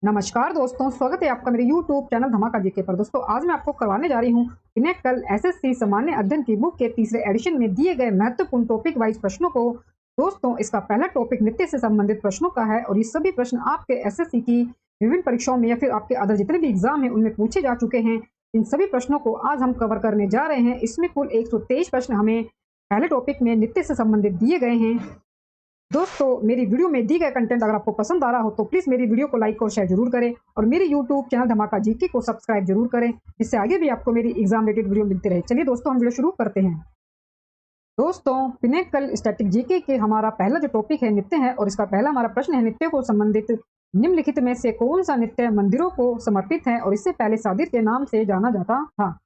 नमस्कार दोस्तों, स्वागत है आपका मेरे YouTube चैनल धमाका जीके पर। दोस्तों आज मैं आपको करवाने जा रही हूँ पिनेकल एसएससी सामान्य अध्ययन की बुक के तीसरे एडिशन में दिए गए महत्वपूर्ण टॉपिक वाइज प्रश्नों को। दोस्तों इसका पहला टॉपिक नृत्य से संबंधित प्रश्नों का है और ये सभी प्रश्न आपके एसएससी की विभिन्न परीक्षाओं में या फिर आपके अदर जितने भी एग्जाम है उनमें पूछे जा चुके हैं। इन सभी प्रश्नों को आज हम कवर करने जा रहे हैं। इसमें कुल 123 प्रश्न हमें पहले टॉपिक में नृत्य से संबंधित दिए गए हैं। दोस्तों मेरी वीडियो में दी गए कंटेंट अगर आपको पसंद आ रहा हो तो प्लीज मेरी वीडियो को लाइक और शेयर जरूर करें और मेरे यूट्यूब चैनल धमाका जीके को सब्सक्राइब जरूर करें, जिससे आगे भी आपको मेरी एग्जाम रिलेटेड वीडियो मिलती रहे। चलिए दोस्तों हम वीडियो शुरू करते हैं। दोस्तों पिनेकल स्टैटिक जीके के हमारा पहला जो टॉपिक है नृत्य है और इसका पहला हमारा प्रश्न है नृत्य को संबंधित निम्नलिखित में से कौन सा नृत्य मंदिरों को समर्पित है और इससे पहले सादिर के नाम से जाना जाता था।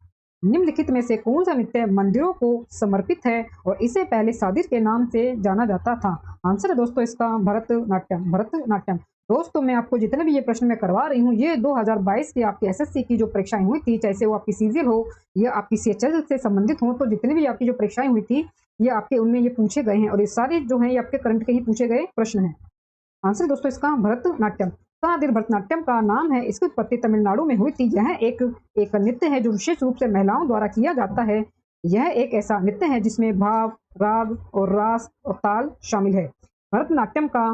निम्नलिखित में से कौन सा नृत्य मंदिरों को समर्पित है और इसे पहले सादिर के नाम से जाना जाता था। आंसर है दोस्तों इसका भरतनाट्यम। भरतनाट्यम। दोस्तों मैं आपको जितने भी ये प्रश्न मैं करवा रही हूँ ये 2022 की आपकी एसएससी की जो परीक्षाएं हुई थी, चाहे वो आपकी सीजीएल हो या आपकी सीएचएल से संबंधित हो, तो जितनी भी आपकी जो परीक्षाएं हुई थी ये आपके उनमें ये पूछे गए हैं और ये सारे जो है ये आपके करंट के ही पूछे गए प्रश्न है। आंसर दोस्तों इसका भरतनाट्यम। सादिर भरतनाट्यम का नाम है। इसकी उत्पत्ति तमिलनाडु में हुई थी। यह एक एक नृत्य है जो विशेष रूप से महिलाओं द्वारा किया जाता है। यह एक ऐसा नृत्य है जिसमें भाव, राग और रास और ताल शामिल है। भरतनाट्यम का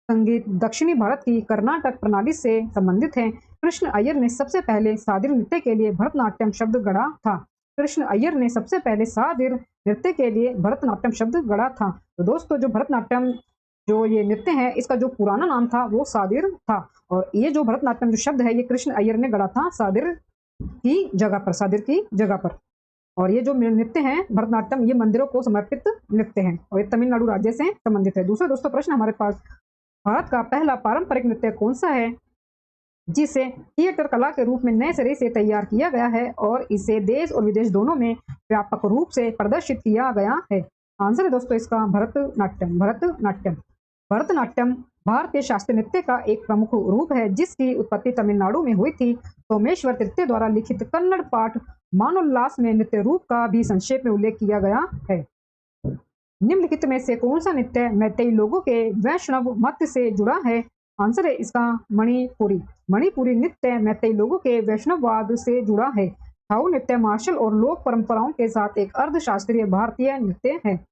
संगीत दक्षिणी भारत की कर्नाटक प्रणाली से संबंधित है। कृष्ण अय्यर ने सबसे पहले सादिर नृत्य के लिए भरतनाट्यम शब्द गढ़ा था। कृष्ण अय्यर ने सबसे पहले सादिर नृत्य के लिए भरतनाट्यम शब्द गढ़ा था। तो दोस्तों जो भरतनाट्यम जो ये नृत्य है इसका जो पुराना नाम था वो सादिर था और ये जो भरतनाट्यम जो शब्द है ये कृष्ण अय्यर ने गढ़ा था सादिर की जगह पर, सादिर की जगह पर। और ये जो नृत्य है भरतनाट्यम ये मंदिरों को समर्पित नृत्य है और ये तमिलनाडु राज्य से संबंधित है। दूसरा दोस्तों प्रश्न हमारे पास, भारत का पहला पारंपरिक नृत्य कौन सा है जिसे थिएटर कला के रूप में नए सिरे से तैयार किया गया है और इसे देश और विदेश दोनों में व्यापक रूप से प्रदर्शित किया गया है। आंसर है दोस्तों इसका भरतनाट्यम। भरतनाट्यम। भरतनाट्यम भारतीय शास्त्रीय नृत्य का एक प्रमुख रूप है जिसकी उत्पत्ति तमिलनाडु में हुई थी। सोमेश्वर तृतीय द्वारा लिखित कन्नड़ पाठ मानोल्लास में नृत्य रूप का भी संक्षेप में उल्लेख किया गया है। निम्नलिखित में से कौन सा नृत्य मैतेई लोगों के वैष्णव मत से जुड़ा है। आंसर है इसका मणिपुरी। मणिपुरी नृत्य मैतेई लोगों के वैष्णववाद से जुड़ा है। छाऊ नृत्य मार्शल और लोक परंपराओं के साथ एक अर्धशास्त्रीय भारतीय नृत्य है।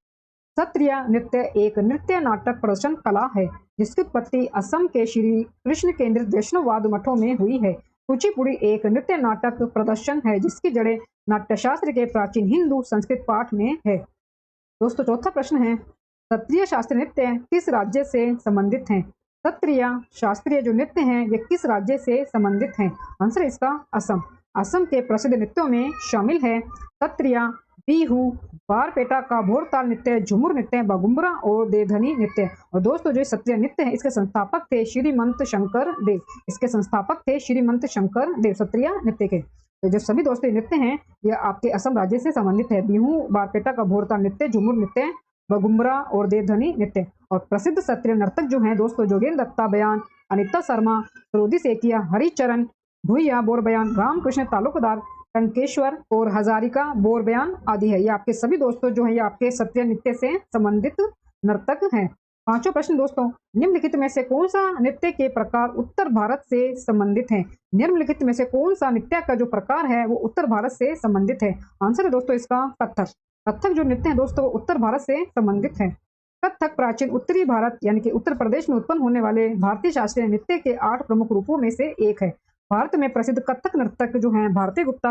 सत्रिय नृत्य एक नृत्य नाटक प्रदर्शन कला है जिसकी उत्पत्ति असम के श्री कृष्ण केंद्रित वैष्णववाद मठों में हुई है। कुचिपुड़ी एक नृत्य नाटक प्रदर्शन है जिसकी जड़ें नाट्यशास्त्र के प्राचीन हिंदू संस्कृत पाठ में है। दोस्तों चौथा प्रश्न है, सत्रिय शास्त्रीय नृत्य किस राज्य से संबंधित हैं। सत्रिय शास्त्रीय जो नृत्य हैं ये किस राज्य से संबंधित हैं। आंसर इसका असम। असम के प्रसिद्ध नृत्यों में शामिल है सत्रिय, बिहू, बारपेटा का भोरताल नृत्य, झुमुर नृत्य, बगुम्बरा और देवधनी नृत्य। और दोस्तों जो सत्रिय नृत्य है इसके संस्थापक थे श्रीमंत शंकर देव। इसके संस्थापक थे श्रीमंत शंकर देव सत्रिय नृत्य के। तो जो सभी दोस्तों नृत्य हैं ये आपके असम राज्य से संबंधित है। बिहू, बारपेटा का भोरताल नृत्य, झुमुर नृत्य, बगुम्बरा और देवधनी नृत्य। और प्रसिद्ध सत्रिय नर्तक जो हैं दोस्तों जोगेंद्र दत्ता बयान, अनिता शर्मा, सरोदी सेकिया, हरिचरण भुइया बोरबयान, रामकृष्ण तालुकदार, टंकेश्वर और हजारिका बोरबयान आदि है। ये आपके सभी दोस्तों जो है ये आपके सत्रिय नृत्य से संबंधित नर्तक हैं। पांचों प्रश्न दोस्तों, निम्नलिखित में से कौन सा नृत्य के प्रकार उत्तर भारत से संबंधित है। निम्नलिखित में से कौन सा नृत्य का जो प्रकार है वो उत्तर भारत से संबंधित है। आंसर है दोस्तों इसका कथक। कथक जो नृत्य है दोस्तों वो उत्तर भारत से संबंधित है। कथक प्राचीन उत्तरी भारत यानी कि उत्तर प्रदेश में उत्पन्न होने वाले भारतीय शास्त्रीय नृत्य के 8 प्रमुख रूपों में से एक है। भारत में प्रसिद्ध कथक नर्तक जो हैं भारती गुप्ता,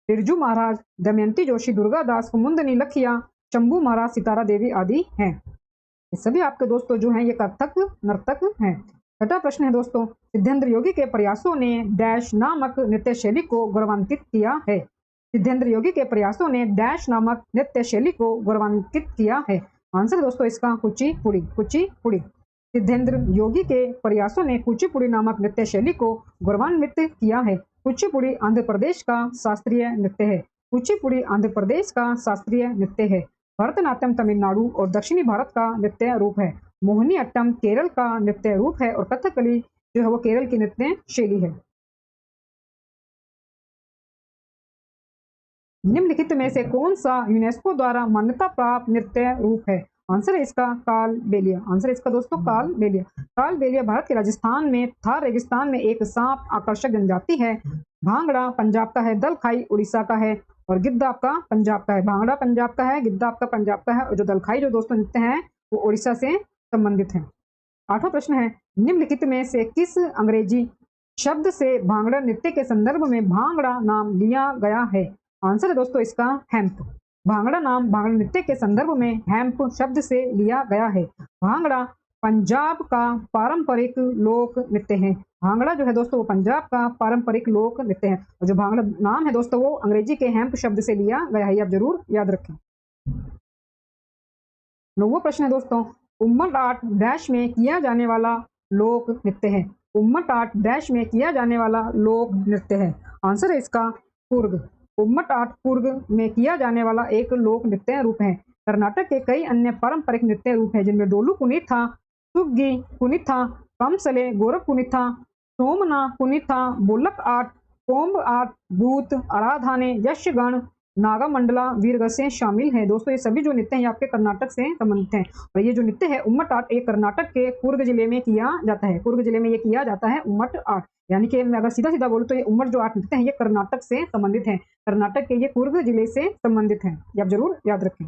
बिरजू महाराज, दमयंती जोशी, दुर्गा दास, कुमुदनी लखिया, शंभू महाराज, सितारा देवी आदि हैं। ये सभी आपके दोस्तों जो हैं ये कथक नर्तक हैं। छठा प्रश्न है दोस्तों, सिद्धेंद्र योगी के प्रयासों ने डैश नामक नृत्य शैली को गौरवान्वित किया है। सिद्धेंद्र योगी के प्रयासों ने डैश नामक नृत्य शैली को गौरवान्वित किया है। आंसर दोस्तों इसका कुचिपुड़ी। कुचिपुड़ी। सिद्धेंद्र योगी के प्रयासों ने कुचिपुड़ी नामक नृत्य शैली को गौरवान्वित किया है। कुचिपुड़ी आंध्र प्रदेश का शास्त्रीय नृत्य है। कुचिपुड़ी आंध्र प्रदेश का शास्त्रीय नृत्य है। भरतनाट्यम तमिलनाडु और दक्षिणी भारत का नृत्य रूप है। मोहिनी अट्टम केरल का नृत्य रूप है और कथकली जो है वो केरल की नृत्य शैली है। निम्नलिखित में से कौन सा यूनेस्को द्वारा मान्यता प्राप्त नृत्य रूप है। आंसर है इसका कालबेलिया। आंसर है इसका दोस्तों कालबेलिया। कालबेलिया भारत के राजस्थान में थार रेगिस्तान में एक सांप आकर्षक जनजाति है। भांगड़ा पंजाब का है, दलखाई उड़ीसा का है और गिद्ध आपका पंजाब का है। भांगड़ा पंजाब का है, गिद्ध आपका पंजाब का है और जो दलखाई जो दोस्तों नृत्य हैं वो उड़ीसा से संबंधित है। 8वां प्रश्न है, निम्नलिखित में से किस अंग्रेजी शब्द से भांगड़ा नृत्य के संदर्भ में भांगड़ा नाम लिया गया है? आंसर है दोस्तों इसका हैम्प। भांगड़ा नाम भांगड़ा नृत्य के संदर्भ में हैम्प शब्द से लिया गया है। भांगड़ा पंजाब का पारंपरिक लोक नृत्य है। भांगड़ा जो है दोस्तों वो पंजाब का पारंपरिक लोक नृत्य है और जो भांगड़ा नाम है दोस्तों वो अंग्रेजी के हैम्प शब्द से लिया गया है, आप जरूर याद रखें। 9वां प्रश्न है दोस्तों, उम्मट आर्ट डैश में किया जाने वाला लोक नृत्य है। उम्मट आर्ट डैश में किया जाने वाला लोक नृत्य है। आंसर है इसका कुर्ग। उम्मट आर्ट कुर्ग में किया जाने वाला एक लोक नृत्य रूप है। कर्नाटक के कई अन्य पारंपरिक नृत्य रूप है जिनमें डोलू कुनिथा, सुग्गी कुनिथा, कमसले, गोरख कुनिथा, सोमना कुनिथा, बोलक आर्ट, कोम्ब आर्ट, भूत आराधने, यशगण, नागा मंडला, वीरगसे शामिल हैं। दोस्तों ये सभी जो नृत्य हैं आपके कर्नाटक से संबंधित हैं और ये जो नृत्य है उम्मट आर्ट ये कर्नाटक के कुर्ग जिले में किया जाता है। कुर्ग जिले में ये किया जाता है उम्मट आर्ट, यानी कि मैं अगर सीधा सीधा बोलूं तो ये उम्मट जो आर्ट नृत्य है ये कर्नाटक से संबंधित है। कर्नाटक के ये कुर्ग जिले से संबंधित है, ये आप जरूर याद रखें।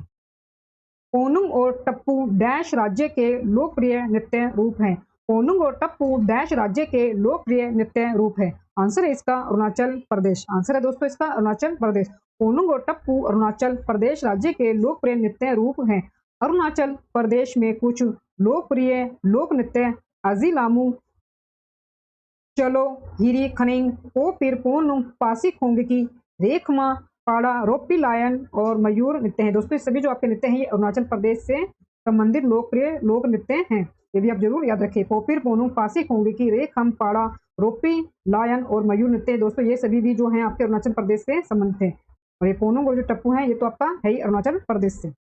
ओनुंग और टप्पू डैश राज्य के लोकप्रिय नृत्य रूप है। ओनुंग और टप्पू डैश राज्य के लोकप्रिय नृत्य रूप है। आंसर है इसका अरुणाचल प्रदेश। आंसर है दोस्तों इसका अरुणाचल प्रदेश। ओनुंग और टप्पू अरुणाचल प्रदेश राज्य के लोकप्रिय नृत्य रूप हैं। अरुणाचल प्रदेश में कुछ लोकप्रिय लोक नृत्य अजीलामू, चलो, हिरी खनिंग, पोपिर पोनुंग, पासी खोंगकी, रेखमा, पाड़ा, रोपी लायन और मयूर नृत्य हैं। दोस्तों सभी जो आपके नृत्य हैं ये अरुणाचल प्रदेश से संबंधित लोकप्रिय लोक नृत्य हैं, ये भी आप जरूर याद रखें। पोपिर पोनुंग, पासी खोंगकी, रेखम, पाड़ा, रोपी लायन और मयूर नृत्य दोस्तों ये सभी भी जो हैं आपके अरुणाचल प्रदेश से संबंधित हैं और ये पोनुंग और जो टप्पू हैं ये तो आपका है ही अरुणाचल प्रदेश से।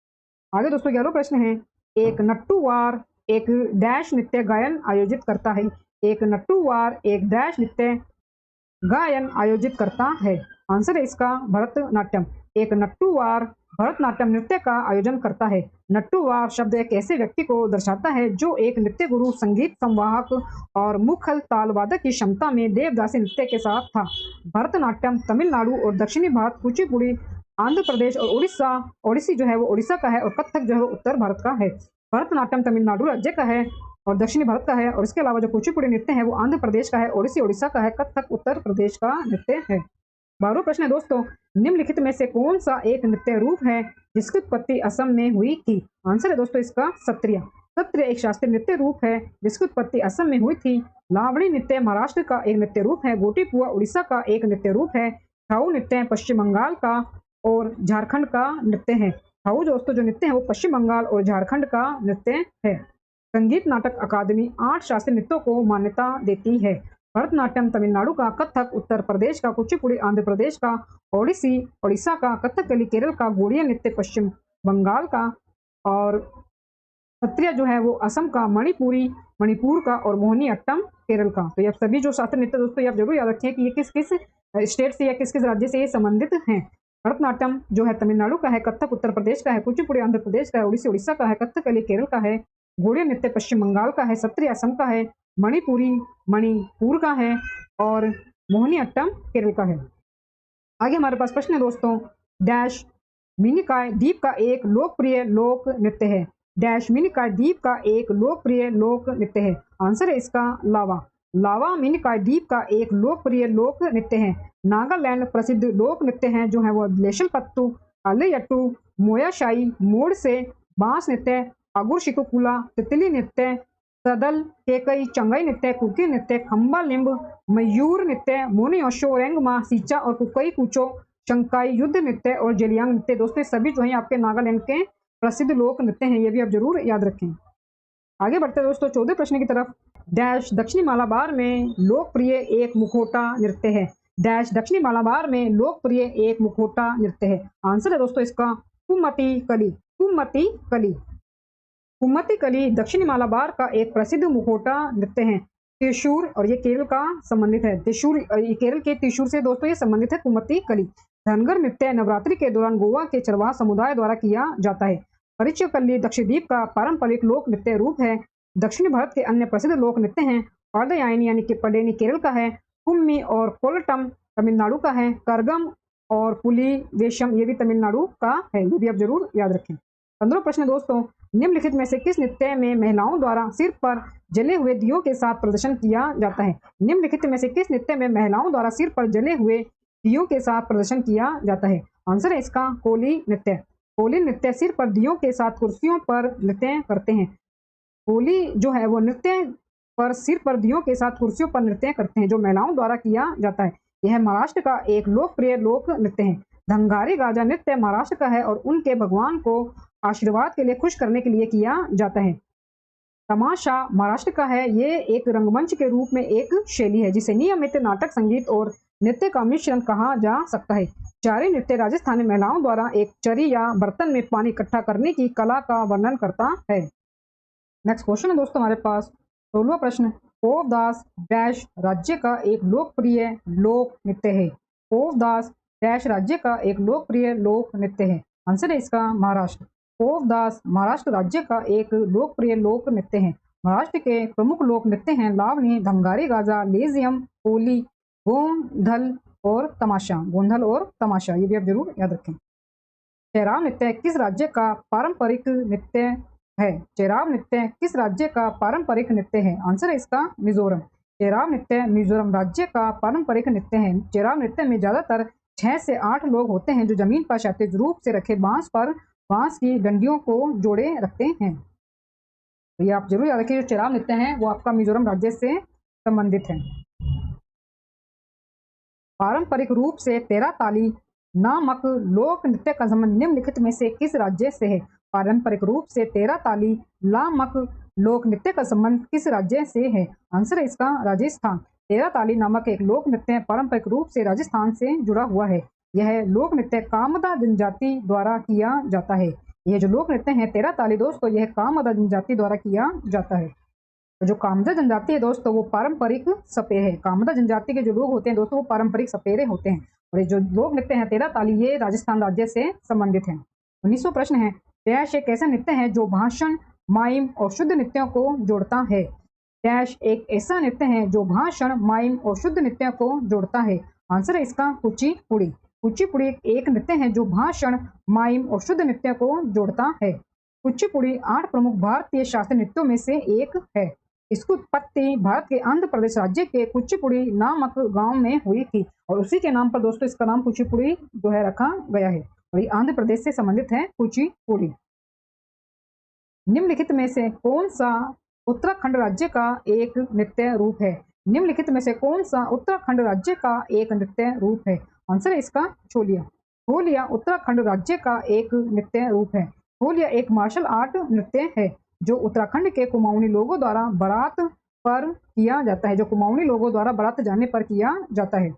आगे दोस्तों 11वां प्रश्न है, एक नट्टूवार एक डैश नृत्य गायन आयोजित करता है। एक नट्टूवार एक डैश नृत्य गायन आयोजित करता है। आंसर है इसका भरतनाट्यम। एक नट्टूवार भरतनाट्यम नृत्य का आयोजन करता है। नट्टूवार शब्द एक ऐसे व्यक्ति को दर्शाता है जो एक नृत्य गुरु, संगीत संवाहक और मुखल तालवादक की क्षमता में देवदासी नृत्य के साथ था। भरतनाट्यम तमिलनाडु और दक्षिणी भारत, कुचिपुड़ी आंध्र प्रदेश और उड़ीसा, ओडिसी जो है वो उड़ीसा का है और कथक जो है वो उत्तर भारत का है। भरतनाट्यम तमिलनाडु राज्य का है और दक्षिणी भारत का है और इसके अलावा जो कुचिपुड़ी नृत्य है वो आंध्र प्रदेश का है, ओडिसी उड़ीसा का है, कथक उत्तर प्रदेश का नृत्य है। 12वां प्रश्न है दोस्तों, निम्नलिखित में से कौन सा एक नृत्य रूप है जिसकी उत्पत्ति असम में हुई थी? आंसर है दोस्तों इसका सत्रिया। सत्रिया एक शास्त्रीय नृत्य रूप है जिसकी उत्पत्ति असम में हुई थी। लावणी नृत्य महाराष्ट्र का एक नृत्य रूप है। गोटीपुआ उड़ीसा का एक नृत्य रूप है। छाऊ नृत्य पश्चिम बंगाल का और झारखंड का नृत्य है। छाऊ दोस्तों जो नृत्य है वो पश्चिम बंगाल और झारखंड का नृत्य है। संगीत नाटक अकादमी 8 शास्त्रीय नृत्यों को मान्यता देती है। भरतनाट्यम तमिलनाडु का, कथक उत्तर प्रदेश का, कुचिपुड़ी आंध्र प्रदेश का, ओडिसी उड़ीसा का, कथकली केरल का, गोड़िया नृत्य पश्चिम बंगाल का और सत्रिया जो है वो असम का, मणिपुरी मणिपुर का और मोहिनी अट्टम केरल का। तो ये सभी जो शास्त्रीय नृत्य दोस्तों ये आप जरूर याद रखें कि ये किस किस स्टेट से या किस किस राज्य से ये संबंधित हैं। भरतनाट्यम जो है तमिलनाडु का है, कथक उत्तर प्रदेश का है, कुचिपुड़ी आंध्र प्रदेश का है, ओडिसी उड़ीसा का है, कथकली केरल का है, गोड़िया नृत्य पश्चिम बंगाल का है, सत्रिया असम का है, मणिपुरी मणिपुर का है और मोहिनी अट्टम केरल का है। आगे हमारे पास प्रश्न है दोस्तों, डैश मिनिकाय द्वीप का एक लोकप्रिय लोक नृत्य है। डैश मिनिकाय द्वीप का एक लोकप्रिय लोक नृत्य है। आंसर है इसका लावा। लावा मिनिकाय द्वीप का एक लोकप्रिय लोक नृत्य है। नागालैंड प्रसिद्ध लोक नृत्य हैं जो है वो लेशल पत्तू, अलेयट्टू, मोयाशाई, मोड़ से, बांस नृत्य, आगुर शिकुकुला, तितली नृत्य, सदल, केकई, चंगई नृत्य, कुकी नृत्य, खम्बा लिंब, मयूर नृत्य, मोनियोशो, रेंगमा, सीचा और कुकई कुचो, शंकाई, युद्ध नृत्य और जेलियांग नृत्य। दोस्तों सभी जो है आपके नागालैंड के प्रसिद्ध लोक नृत्य हैं, ये भी आप जरूर याद रखें। आगे बढ़ते हैं दोस्तों 14वें प्रश्न की तरफ। डैश दक्षिणी मालाबार में लोकप्रिय एक मुखौटा नृत्य है। डैश दक्षिणी मालाबार में लोकप्रिय एक मुखौटा नृत्य है। आंसर है दोस्तों इसका कुम्मती कली। कुम्मती कली। कुम्मती कली दक्षिणी मालाबार का एक प्रसिद्ध मुखौटा नृत्य है। त्रिशूर और ये केरल का संबंधित है। त्रिशूर ये केरल के त्रिशूर से दोस्तों ये संबंधित है कुम्मती कली। धनगर नृत्य नवरात्रि के दौरान गोवा के चरवाहा समुदाय द्वारा किया जाता है। परिचयकल्ली दक्षिणद्वीप का पारंपरिक लोक नृत्य रूप है। दक्षिणी भारत के अन्य प्रसिद्ध लोक नृत्य हैं पारदयायनी यानी कि पडेनी केरल का है, कुम्मी और कोलटम तमिलनाडु का है, करगम और पुली वेशम ये भी तमिलनाडु का है। ये भी आप जरूर याद रखें। 15 प्रश्न दोस्तों, निम्नलिखित में से किस नृत्य में महिलाओं द्वारा सिर पर जले हुए दियों के साथ प्रदर्शन किया जाता है? निम्नलिखित में से किस नृत्य में महिलाओं द्वारा सिर पर जले हुए दियों के साथ प्रदर्शन किया जाता है? आंसर है इसका होली नृत्य। होली नृत्य सिर पर दियों के साथ कुर्सियों पर नृत्य करते हैं। होली जो है वो नृत्य पर सिर पर दियों के साथ कुर्सियों पर नृत्य करते हैं जो महिलाओं द्वारा किया जाता है। यह महाराष्ट्र का एक लोकप्रिय लोक नृत्य है। धंगारी गाजा नृत्य महाराष्ट्र का है और उनके भगवान को आशीर्वाद के लिए खुश करने के लिए किया जाता है। तमाशा महाराष्ट्र का है। ये एक रंगमंच के रूप में एक शैली है जिसे नियमित नाटक, संगीत और नृत्य का मिश्रण कहा जा सकता है। चारी नृत्य राजस्थानी महिलाओं द्वारा एक चरी या बर्तन में पानी इकट्ठा करने की कला का वर्णन करता है। नेक्स्ट क्वेश्चन है दोस्तों हमारे पास 16वां प्रश्न, पोवदास डैश राज्य का एक लोकप्रिय लोक नृत्य है। पोवदास डैश राज्य का एक लोकप्रिय लोक नृत्य है। आंसर है इसका महाराष्ट्र। पोवदास महाराष्ट्र राज्य का एक लोकप्रिय लोक नृत्य है। महाराष्ट्र के प्रमुख लोक नृत्य हैं लावणी, धंगारी गाजा, लेजियम, होली, गोंधल और तमाशा। गोंधल और तमाशा ये भी आप जरूर याद रखें। चेराव नृत्य किस राज्य का पारंपरिक नृत्य है? चेराव नृत्य किस राज्य का पारंपरिक नृत्य है? आंसर है इसका मिजोरम। चेराव नृत्य मिजोरम राज्य का पारंपरिक नृत्य है। चेराव नृत्य में ज्यादातर 6 से 8 लोग होते हैं जो जमीन पर क्षैतिज रूप से रखे बांस पर बांस की डंडियों को जोड़े रखते हैं। तो ये आप जरूर याद रखिए, जो चेराव नृत्य है वो आपका मिजोरम राज्य से संबंधित है। पारंपरिक रूप से तेरा ताली नामक लोक नृत्य का संबंध निम्नलिखित में से किस राज्य से है? पारंपरिक रूप से तेरा ताली नामक लोक नृत्य का संबंध किस राज्य से है? आंसर है इसका राजस्थान। तेरा ताली नामक एक लोक नृत्य पारंपरिक रूप से राजस्थान से जुड़ा हुआ है। यह लोक नृत्य कामदा जनजाति द्वारा किया जाता है। यह जो लोक नृत्य है तेरा ताली दोस्तों, यह कामदा जनजाति द्वारा किया जाता है। तो जो कामदा जनजाति है दोस्तों वो पारंपरिक सपेरे है। कामदा जनजाति के जो लोग होते हैं दोस्तों वो पारंपरिक सपेरे होते हैं। और ये जो लोक नृत्य है तेरा ताली ये राजस्थान राज्य से संबंधित है। 19वां प्रश्न है, डैश एक ऐसा नृत्य है जो भाषण, माइम और शुद्ध नृत्यों को जोड़ता है। डैश एक ऐसा नृत्य है जो भाषण, माइम और शुद्ध नृत्यों को जोड़ता है। आंसर है इसका कुचिपुड़ी। कुचिपुड़ी एक नृत्य है जो भाषण, माइम और शुद्ध नृत्यों को जोड़ता है। कुचिपुड़ी 8 प्रमुख भारतीय शास्त्रीय नृत्यों में से एक है। इसकी उत्पत्ति भारत के आंध्र प्रदेश राज्य के कुचिपुड़ी नामक गांव में हुई थी और उसी के नाम पर दोस्तों इसका नाम कुचिपुड़ी जो है रखा गया है और ये आंध्र प्रदेश से संबंधित है कुचिपुड़ी। निम्नलिखित में से कौन सा उत्तराखंड राज्य का एक नृत्य रूप है? निम्नलिखित में से कौन सा उत्तराखंड राज्य का एक नृत्य रूप है? आंसर है इसका छोलिया। छोलिया उत्तराखंड राज्य का एक नृत्य रूप है। छोलिया एक मार्शल आर्ट नृत्य है जो उत्तराखंड के कुमाऊनी लोगों द्वारा बारात पर किया जाता है। जो कुमाऊनी लोगों द्वारा बारात जाने पर किया जाता है।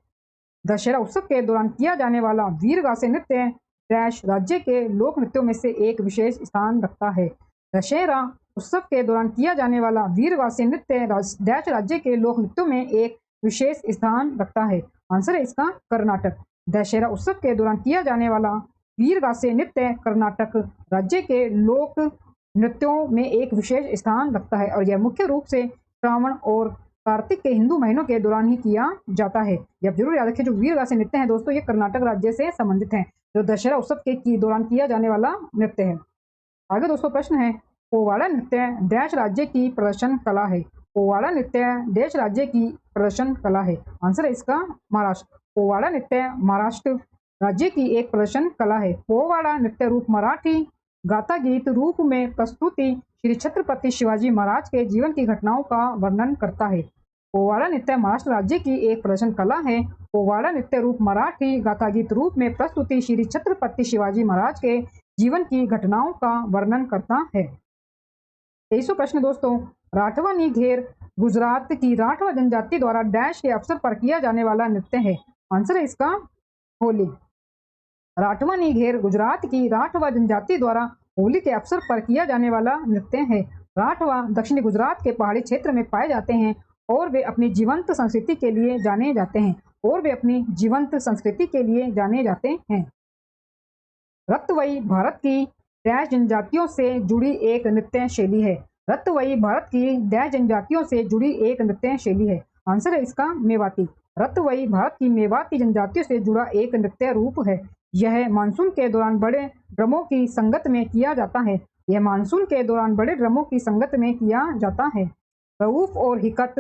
दशहरा उत्सव के दौरान किया जाने वाला वीरगासे नृत्य डैश राज्य के लोक नृत्यों में से एक विशेष स्थान रखता है। दशहरा उत्सव के दौरान किया जाने वाला वीरगासे नृत्य डैश राज्य के लोक नृत्यों में एक विशेष स्थान रखता है। आंसर है इसका कर्नाटक। दशहरा उत्सव के दौरान किया जाने वाला वीरगासे नृत्य कर्नाटक राज्य के लोक नृत्यों में एक विशेष स्थान रखता है और यह मुख्य रूप से श्रावण और कार्तिक के हिंदू महीनों के दौरान ही किया जाता है। यह जरूर याद रखिए, जो वीरगासे नृत्य है दोस्तों ये कर्नाटक राज्य से संबंधित है जो दशहरा उत्सव के दौरान किया जाने वाला नृत्य है। आगे दोस्तों प्रश्न है, पोवाड़ा नृत्य डैश राज्य की प्रदर्शन कला है। पोवाड़ा नृत्य डैश राज्य की प्रदर्शन कला है। आंसर है इसका महाराष्ट्र। पोवाड़ा नृत्य महाराष्ट्र राज्य की एक प्रदर्शन कला है। पोवाड़ा नृत्य रूप मराठी गाथा गीत रूप में प्रस्तुति श्री छत्रपति शिवाजी महाराज के जीवन की घटनाओं का वर्णन करता है। पोवाड़ा नृत्य महाराष्ट्र राज्य की एक प्रदर्शन कला है। पोवाड़ा नृत्य रूप मराठी गाथा गीत रूप में प्रस्तुति श्री छत्रपति शिवाजी महाराज के जीवन की घटनाओं का वर्णन करता है। 23वां प्रश्न दोस्तों, राठवा नी घेर गुजरात की राठवा जनजाति द्वारा डैश के अवसर पर किया जाने वाला नृत्य है। आंसर है इसका होली। राठवा नी घेर गुजरात की राठवा जनजाति द्वारा होली के अवसर पर किया जाने वाला नृत्य है। राठवा दक्षिणी गुजरात के पहाड़ी क्षेत्र में पाए जाते हैं और वे अपनी जीवंत संस्कृति के लिए जाने जाते हैं। रक्तवई भारत की डैश जनजातियों से जुड़ी एक नृत्य शैली है। रतवई भारत की डैश जनजातियों से जुड़ी एक नृत्य शैली है। आंसर है इसका मेवाती। रतवई भारत की मेवाती जनजातियों से जुड़ा एक नृत्य रूप है। यह मानसून के दौरान बड़े ड्रमों की संगत में किया जाता है। यह मानसून के दौरान बड़े ड्रमों की संगत में किया जाता है। रऊफ और हिकत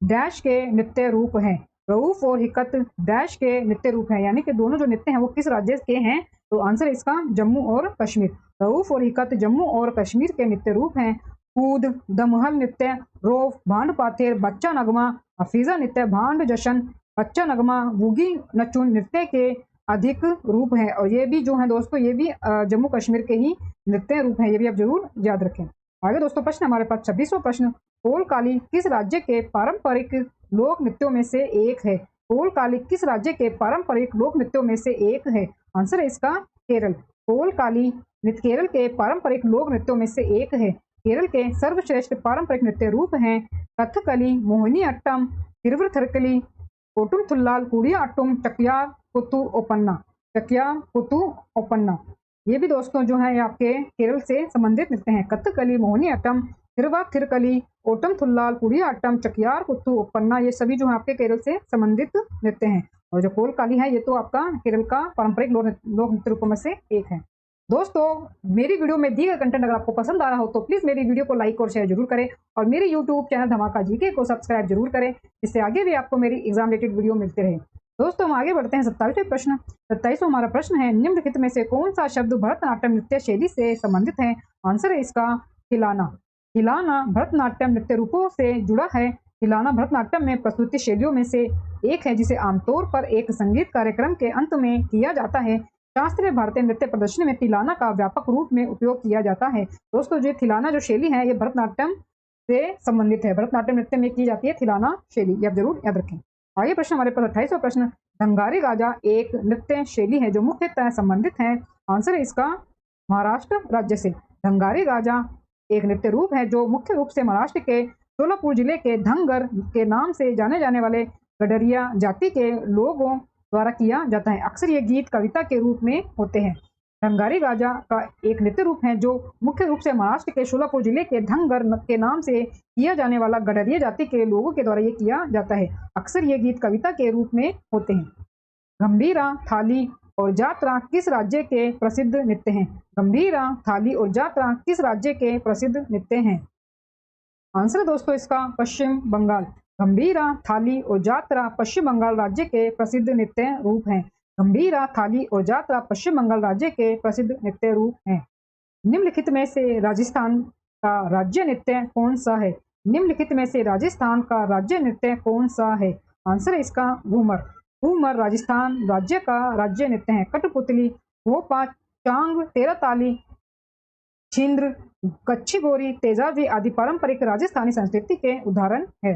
डैश के नृत्य रूप हैं। रऊफ और हिकत डैश के नृत्य रूप हैं, यानी कि दोनों जो नृत्य हैं वो किस राज्य के हैं? तो आंसर इसका जम्मू और कश्मीर। रऊफ और हिकत जम्मू और कश्मीर के नृत्य रूप हैं। कूद, दमहल नृत्य, रोफ, भांड पाथेर, बच्चा नगमा, हफीजा नृत्य, भांड जशन, बच्चा नगमा, वूगी नचुन नृत्य के अधिक रूप है। और ये भी जो है दोस्तों, ये भी जम्मू कश्मीर के ही नृत्य रूप है, ये भी आप जरूर याद रखें। आगे दोस्तों प्रश्न हमारे पास 26वां प्रश्न, कोलकाली किस राज्य के पारंपरिक लोक नृत्यों में से एक है? कोलकाली किस राज्य के पारंपरिक लोक नृत्यों में से एक है? आंसर है इसका केरल। कोलकाली नृत्य केरल के पारंपरिक लोक नृत्यों में से एक है। केरल के सर्वश्रेष्ठ पारंपरिक नृत्य रूप हैं कथकली, मोहिनी अट्टम, तिरुवृथरकली, ओटुमथुल्लाल, कुडियाट्टम, चक्यार कुतु ओपन्ना। चक्यार कुतु ओपन्ना ये भी दोस्तों जो है आपके केरल से संबंधित नृत्य हैं। कथकली, मोहिनी अट्टम, थिरुवाथिरकली, ओटमथुल्लाल, कुडियाट्टम, चक्यार कुतु ओपन्ना ये सभी जो है आपके केरल से संबंधित नृत्य हैं। और जो कोलकाली है ये तो आपका केरल का पारंपरिक लोक नृत्य रूपों में से एक है। दोस्तों मेरी वीडियो में दिए गए कंटेंट अगर आपको पसंद आ रहा हो तो प्लीज मेरी वीडियो को लाइक और शेयर जरूर करें और मेरे यूट्यूब चैनल धमाका जीके को सब्सक्राइब जरूर करें, जिससे आगे भी आपको मेरी एग्जाम रिलेटेड वीडियो मिलते रहे। दोस्तों हम आगे बढ़ते हैं 27वें प्रश्न। 27वां हमारा प्रश्न है, निम्नलिखित में से कौन सा शब्द भरतनाट्यम नृत्य शैली से संबंधित है? आंसर है इसका थिलाना। थिलाना भरतनाट्यम नृत्य रूपों से जुड़ा है। थिलाना भरतनाट्यम में प्रस्तुति शैलियों में से एक है जिसे आमतौर पर एक संगीत कार्यक्रम के अंत में किया जाता है। शास्त्रीय भारतीय नृत्य प्रदर्शनी में थिलाना का व्यापक रूप में उपयोग किया जाता है। दोस्तों जो थिलाना जो शैली है ये भरतनाट्यम से संबंधित है। भरतनाट्यम नृत्य में की जाती है थिलाना शैली, ये आप जरूर याद रखें। आगे प्रश्न हमारे पास 28वां प्रश्न, धंगारी गाजा एक नृत्य शैली है जो मुख्यतः संबंधित है। आंसर है इसका महाराष्ट्र राज्य से। धंगारी गाजा एक नृत्य रूप है जो मुख्य रूप से महाराष्ट्र के सोलापुर जिले के धंगर के नाम से जाने जाने वाले गडरिया जाति के लोगों द्वारा किया जाता है। अक्सर ये गीत कविता के रूप में होते हैं। धंगारी गाजा का एक नृत्य रूप है जो मुख्य रूप से महाराष्ट्र के सोलापुर जिले के धंगर के नाम से किया जाने वाला गडरिया जाति के लोगों के द्वारा ये किया जाता है। अक्सर ये गीत कविता के रूप में होते हैं। गंभीरा, थाली और जात्रा किस राज्य के प्रसिद्ध नृत्य हैं? गंभीरा, थाली और जात्रा किस राज्य के प्रसिद्ध नृत्य हैं? आंसर दोस्तों इसका पश्चिम बंगाल। गंभीरा, थाली और जात्रा पश्चिम बंगाल राज्य के प्रसिद्ध नृत्य रूप हैं। गंभीरा, थाली और जात्रा पश्चिम बंगाल राज्य के प्रसिद्ध नृत्य रूप हैं। निम्नलिखित में से राजस्थान का राज्य नृत्य कौन सा है? निम्नलिखित में से राजस्थान का राज्य नृत्य कौन सा है? आंसर है इसका घूमर। घूमर राजस्थान राज्य का राज्य नृत्य है। कठपुतली, भोपा, चांग, तेरताली, छिंद्र, कच्छी गोरी, तेजाजी आदि पारंपरिक राजस्थानी संस्कृति के उदाहरण है।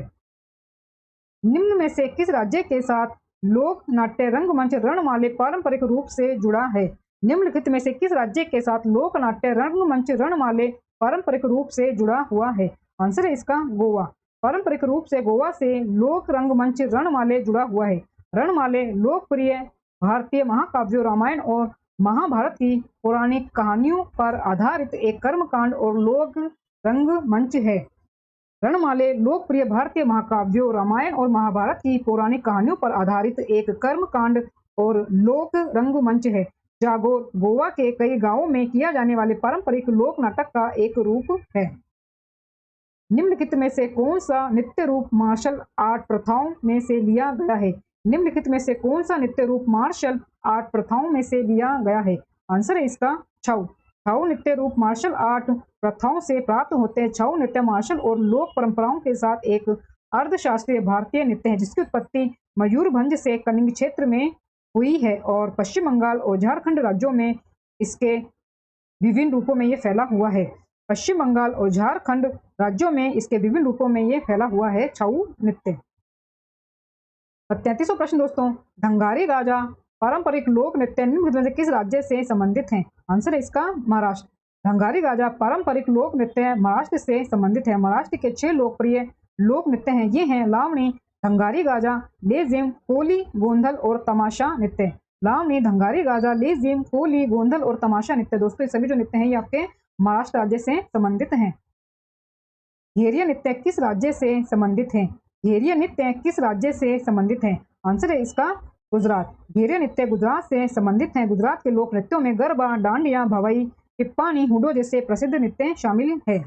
निम्न में से किस राज्य के साथ लोक नाट्य रंगमंच रणमाले पारंपरिक रूप से जुड़ा है? निम्नलिखित में से किस राज्य के साथ लोक नाट्य रंगमंच रणमाले पारंपरिक रूप से जुड़ा हुआ है? आंसर है इसका गोवा। पारंपरिक रूप से गोवा से लोक रंगमंच रणमाले जुड़ा हुआ है। रणमाले लोकप्रिय भारतीय महाकाव्यों रामायण और महाभारत की पौराणिक कहानियों पर आधारित एक कर्मकांड और लोक रंगमंच है। रणमाले लोकप्रिय भारतीय महाकाव्यों रामायण और महाभारत की पौराणिक कहानियों पर आधारित एक कर्मकांड और लोक रंगमंच है। जागोर गोवा के कई गांवों में किया जाने वाले पारंपरिक लोक नाटक का एक रूप है। निम्नलिखित में से कौन सा नृत्य रूप मार्शल आर्ट प्रथाओं में से लिया गया है? निम्नलिखित में से कौन सा नृत्य रूप मार्शल आर्ट प्रथाओं में से लिया गया है? आंसर है इसका छऊ। छऊ नृत्य रूप मार्शल आर्ट प्रथाओं से प्राप्त होते हैं। छऊ नृत्य मार्शल और लोक परंपराओं के साथ एक अर्धशास्त्रीय भारतीय नृत्य है जिसकी उत्पत्ति मयूरभंज से कलिंग क्षेत्र में हुई है और पश्चिम बंगाल और झारखंड राज्यों में इसके विभिन्न रूपों में ये फैला हुआ है। पश्चिम बंगाल और झारखंड राज्यों में इसके विभिन्न रूपों में ये फैला हुआ है छऊ नृत्य। 33वां प्रश्न दोस्तों, धंगारी गाजा पारंपरिक लोक नृत्य निम्नलिखित में से किस राज्य से संबंधित है? आंसर है इसका महाराष्ट्र। धंगारी गाजा पारंपरिक लोक नृत्य महाराष्ट्र से संबंधित है। महाराष्ट्र के 6 लोकप्रिय लोक नृत्य हैं। ये हैं लावणी, धंगारी गाजा, लेजिम, होली, गोंधल और तमाशा नृत्य। लावनी, धंगारी, गाजा, लेजिम, होली, गोंधल और तमाशा नृत्य। दोस्तों ये सभी जो नृत्य हैं ये आपके महाराष्ट्र राज्य से संबंधित हैं। घेरिया नृत्य किस राज्य से संबंधित है? घेरिया नृत्य किस राज्य से संबंधित है? आंसर है इसका गुजरात। घेरिया नृत्य गुजरात से संबंधित है। गुजरात के लोक नृत्यों में गरबा, डांडिया, भवाई, टिप्पानी, हुडो जैसे प्रसिद्ध नृत्य शामिल है।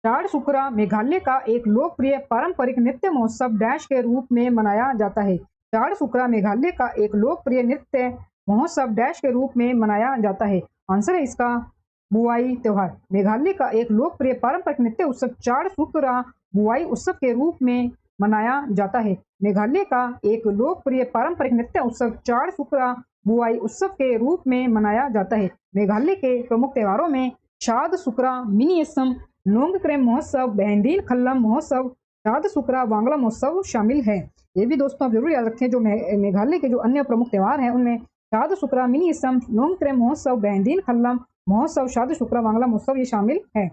झारसुगड़ा मेघालय का एक लोकप्रिय पारंपरिक नृत्य महोत्सव डैश के रूप में मनाया जाता है। झारसुगड़ा मेघालय का एक लोकप्रिय नृत्य महोत्सव डैश के रूप में मनाया जाता है। आंसर है इसका बुआई त्योहार। मेघालय का एक लोकप्रिय पारंपरिक नृत्य उत्सव झारसुगड़ा बुआई उत्सव के रूप में मनाया जाता है। मेघालय का एक लोकप्रिय पारंपरिक नृत्य उत्सव झारसुगड़ा बुआई उत्सव के रूप में मनाया जाता है। मेघालय के प्रमुख त्योहारों में शाद-सुकरा, मिनीएसम, नोंगक्रेम महोत्सव, बहंदीन खल्लम महोत्सव, शाद-सुकरा वांगला महोत्सव शामिल है। ये भी दोस्तों आप जरूर याद रखें, जो मेघालय के जो अन्य प्रमुख त्योहार हैं उनमें शाद-सुकरा, मिनीएसम, नोंगक्रेम महोत्सव, बहंदीन खल्लम महोत्सव, शाद-सुकरा वांगला महोत्सव ये शामिल है।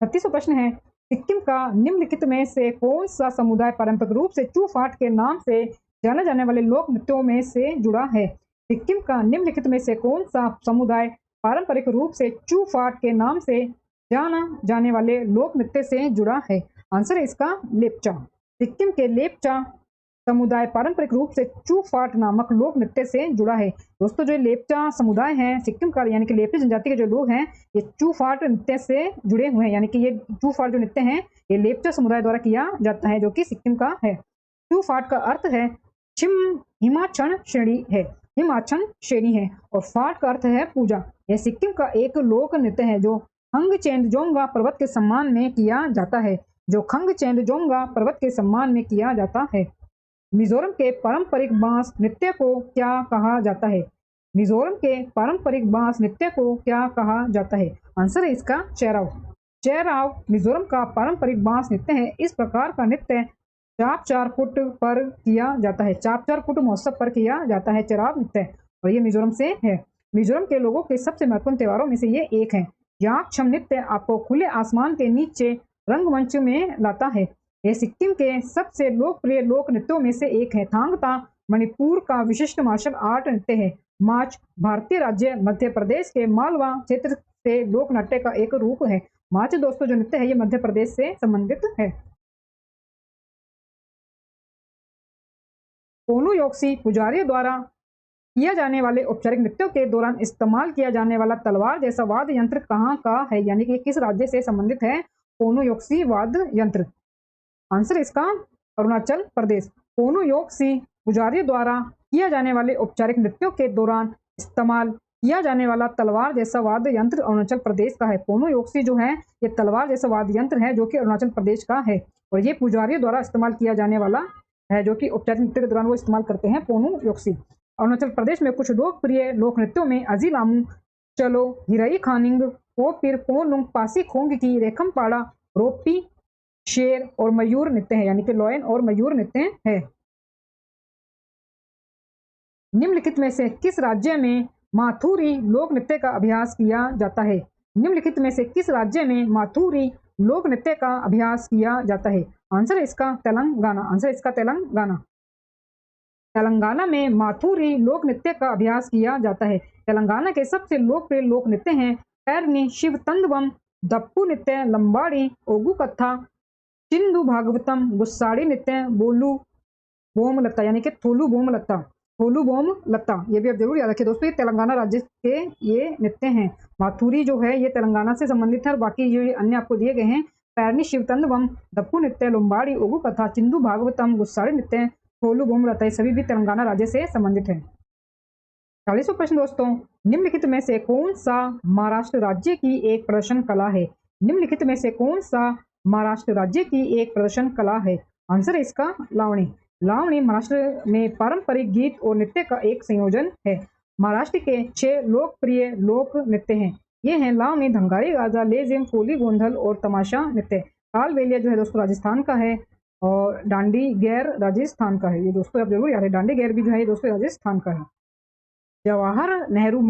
36वां प्रश्न है, सिक्किम का निम्नलिखित में से कौन सा समुदाय पारंपरिक रूप से चूफाट के नाम से जाने जाने वाले लोक नृत्यों में से जुड़ा है? सिक्किम का निम्नलिखित में से कौन सा समुदाय पारंपरिक रूप से चूफाट के नाम से जाना जाने वाले लोक नृत्य से जुड़ा है? आंसर है इसका लेप्चा। सिक्किम के लेप्चा समुदाय पारंपरिक रूप से चूफाट नामक लोक नृत्य से जुड़ा है। दोस्तों जो लेप्चा समुदाय है सिक्किम का, यानी कि लेप्चा जनजाति के जो लोग हैं ये चूफाट नृत्य से जुड़े हुए हैं, यानी कि ये चूफाट जो नृत्य है ये लेप्चा समुदाय द्वारा किया जाता है जो कि सिक्किम का है। चूफाट का अर्थ है हिमाचल श्रेणी है, हिमाचल श्रेणी है, और फाट का अर्थ है पूजा। यह सिक्किम का एक लोक नृत्य है जो खंगचेंगजोंगा पर्वत के सम्मान में किया जाता है, जो खंगचेंगजोंगा पर्वत के सम्मान में किया जाता है। मिजोरम के पारंपरिक बांस नृत्य को क्या कहा जाता है? मिजोरम के पारंपरिक बांस नृत्य को क्या कहा जाता है? आंसर है इसका चेराव। चेराव मिजोरम का पारंपरिक बांस नृत्य है। इस प्रकार का नृत्य चापचारकुट पर किया जाता है। चापचारकुट महोत्सव पर किया जाता है चेराव नृत्य, और ये मिजोरम से है। मिजोरम के लोगों के सबसे महत्वपूर्ण त्योहारों में से ये एक है। याकछम नृत्य आपको खुले आसमान के नीचे रंगमंच में लाता है। यह सिक्किम के सबसे लोकप्रिय लोक नृत्यों में से एक है। थांगता मणिपुर का विशिष्ट मार्शल आर्ट नृत्य है। मार्च भारतीय राज्य मध्य प्रदेश के मालवा क्षेत्र से लोक नाट्य का एक रूप है। मार्च दोस्तों जो नृत्य है ये मध्य प्रदेश से संबंधित है। कोनू योक्सी पुजारियों द्वारा किया जाने वाले औपचारिक नृत्यों के दौरान इस्तेमाल किया जाने वाला तलवार जैसा वाद्य यंत्र कहाँ का है, यानी कि किस राज्य से संबंधित है कोनू योक्सी वाद्य यंत्र? आंसर इसका अरुणाचल प्रदेश। कोनू योक्सी पुजारियों द्वारा किया जाने वाले औपचारिक नृत्यों के दौरान इस्तेमाल किया जाने वाला तलवार जैसा वाद्य यंत्र अरुणाचल प्रदेश का है। कोनू योक्सी जो है ये तलवार जैसा वाद्य यंत्र है जो कि अरुणाचल प्रदेश का है, और ये पुजारियों द्वारा इस्तेमाल किया जाने वाला है जो कि औपचारिक नृत्य के दौरान वो इस्तेमाल करते हैं कोनू योक्सी। अरुणाचल प्रदेश में कुछ लोकप्रिय लोक नृत्यों में अजीलामू, चलो, हिरई खानिंग, पोपिर, पोनुंग, पासी खोंग की, रेखमपाड़ा, रोपी, शेर और मयूर नृत्य है, यानी कि लॉयन और मयूर नृत्य है। निम्नलिखित में से किस राज्य में माथुरी लोक नृत्य का अभ्यास किया जाता है? निम्नलिखित में से किस राज्य में माथुरी लोक नृत्य का अभ्यास किया जाता है? आंसर है इसका तेलंगाना। आंसर इसका तेलंगाना। तेलंगाना में माथुरी लोक नृत्य का अभ्यास किया जाता है। तेलंगाना के सबसे लोकप्रिय लोक नृत्य हैं पैरनी, शिव तंडवम, दप्पू नृत्य, लंबाड़ी, ओगू कथा, चिंदू भागवतम, गुस्साड़ी नृत्य, बोलू बोम लता, यानी कि थोलू बोम लता, थोलू बोम लता। ये भी आप जरूर याद रखिए दोस्तों, ये तेलंगाना राज्य के ये नृत्य हैं। माथुरी जो है ये तेलंगाना से संबंधित है, और बाकी जो अन्य आपको दिए गए हैं पैरनी, शिव तंडवम, दप्पू नृत्य, लंबाड़ी, ओगू कथा, चिंदू भागवतम, गुस्साड़ी नृत्य, थोलू बोम लता, ये सभी भी तेलंगाना राज्य से संबंधित है। 40वां प्रश्न दोस्तों, निम्नलिखित में से कौन सा महाराष्ट्र राज्य की एक प्रदर्शन कला है? निम्नलिखित में से कौन सा महाराष्ट्र राज्य की एक प्रदर्शन कला है? आंसर है इसका लावणी। लावणी महाराष्ट्र में पारंपरिक गीत और नृत्य का एक संयोजन है। महाराष्ट्र के 6 लोकप्रिय लोक नृत्य हैं। ये हैं लावणी, धंगारी, गाजा, लेजिम, होली, गोंधल और तमाशा नृत्य। कालबेलिया जो है दोस्तों राजस्थान का है, और डांडी गैर राजस्थान का है। ये दोस्तों आप जरूर याद है, डांडी गैर भी जो है ये दोस्तों राजस्थान का है। जवाहर नेहरू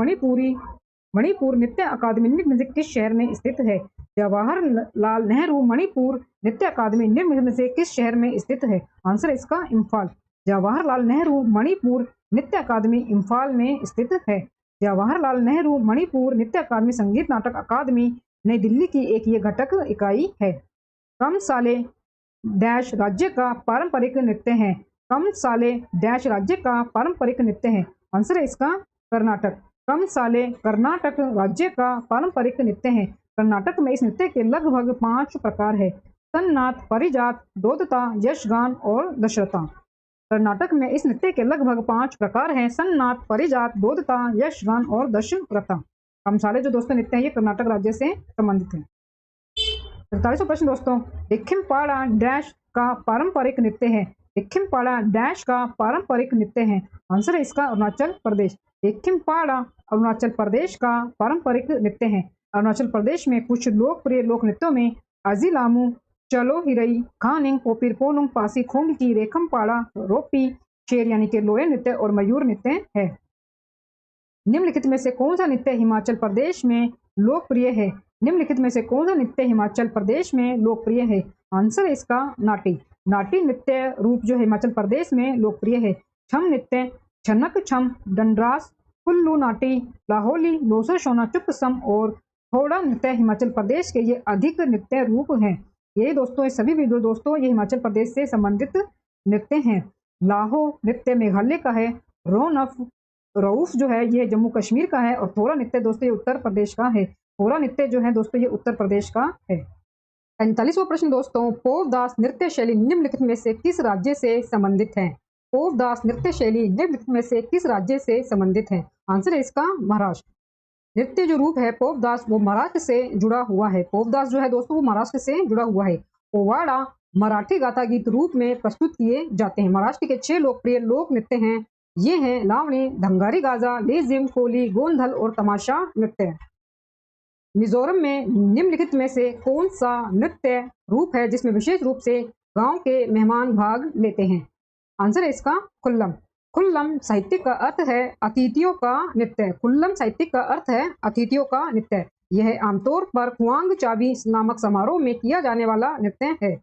मणिपुर नृत्य अकादमी निम्न में से किस शहर में स्थित है? जवाहरलाल नेहरू मणिपुर नृत्य अकादमी निम्न में से किस शहर में स्थित है? आंसर इसका इम्फाल। जवाहरलाल नेहरू मणिपुर नृत्य अकादमी इम्फाल में स्थित है? जवाहरलाल नेहरू मणिपुर नृत्य अकादमी संगीत नाटक अकादमी नई दिल्ली की एक ये घटक इकाई है। कम साले डैश राज्य का पारंपरिक नृत्य है। कम साले डैश राज्य का पारंपरिक नृत्य है। आंसर है इसका कर्नाटक। कम साले कर्नाटक राज्य का पारंपरिक नृत्य है। कर्नाटक में इस नृत्य के लगभग 5 प्रकार है। सन्नाथ, परिजात, दोदता, यशगान और दशरथा। कर्नाटक में इस नृत्य के लगभग 5 प्रकार हैं। सन्नाथ, परिजात, दोदता, यशगान और दशरथा। कमसाले जो दोस्तों नृत्य है ये कर्नाटक राज्य से संबंधित है। 43वां प्रश्न दोस्तों, दिखिमपाड़ा डैश का पारंपरिक नृत्य है। दिखिमपाड़ा डैश का पारंपरिक नृत्य है। आंसर है इसका अरुणाचल प्रदेश। दिखिमपाड़ा अरुणाचल प्रदेश का पारंपरिक नृत्य है। अरुणाचल प्रदेश में कुछ लोकप्रिय लोक नृत्यों में अजिलामू, चलो हिरई, खानिंग, पोपिर पोनुंग, पासी खोंग की, रेखमपाड़ा, रोपी, शेर यानी कि लोये नृत्य और मयूर नृत्य है। निम्नलिखित में से कौन सा नृत्य हिमाचल प्रदेश में लोकप्रिय है? निम्नलिखित में से कौन सा नृत्य हिमाचल प्रदेश में लोकप्रिय है? आंसर है इसका नाटी। नाटी नृत्य रूप जो हिमाचल प्रदेश में लोकप्रिय है। छम नृत्य, छनक छम, दंडरास, कुल्लू नाटी, लाहौली, लोसर शोना, चुप सम और थोड़ा नृत्य हिमाचल प्रदेश के ये अधिक नृत्य रूप हैं। ये दोस्तों ये सभी वीडियो दोस्तों ये हिमाचल प्रदेश से संबंधित नृत्य हैं। लाहो नृत्य मेघालय का है। रऊफ जो है ये जम्मू कश्मीर का है और थोड़ा नृत्य दोस्तों ये उत्तर प्रदेश का है। थोड़ा नृत्य जो है दोस्तों ये उत्तर प्रदेश का है। 45वां प्रश्न दोस्तों, पोवदास नृत्य शैली निम्नलिखित में से किस राज्य से संबंधित है? पोवदास नृत्य शैली निम्नलिखित में से किस राज्य से संबंधित है? आंसर है इसका महाराष्ट्र। नृत्य जो रूप है पोवदास वो महाराष्ट्र से जुड़ा हुआ है। पोवदास जो है दोस्तों वो महाराष्ट्र से जुड़ा हुआ है। पोवाड़ा मराठी गाथा गीत रूप में प्रस्तुत किए जाते हैं। महाराष्ट्र के 6 लोकप्रिय लोक नृत्य हैं। ये हैं लावणी, धंगारी गाजा, लेजिम, कोली, गोंधल और तमाशा नृत्य। मिजोरम में निम्नलिखित में से कौन सा नृत्य रूप है जिसमें विशेष रूप से गांव के मेहमान भाग लेते हैं? आंसर है इसका खुल्लम। खुल्लम साहित्यिक का अर्थ है अतिथियों का नृत्य। खुल्लम साहित्यिक का अर्थ है अतिथियों का नृत्य। यह आमतौर पर कुआंग चाबी नामक समारोह में किया जाने वाला नृत्य है।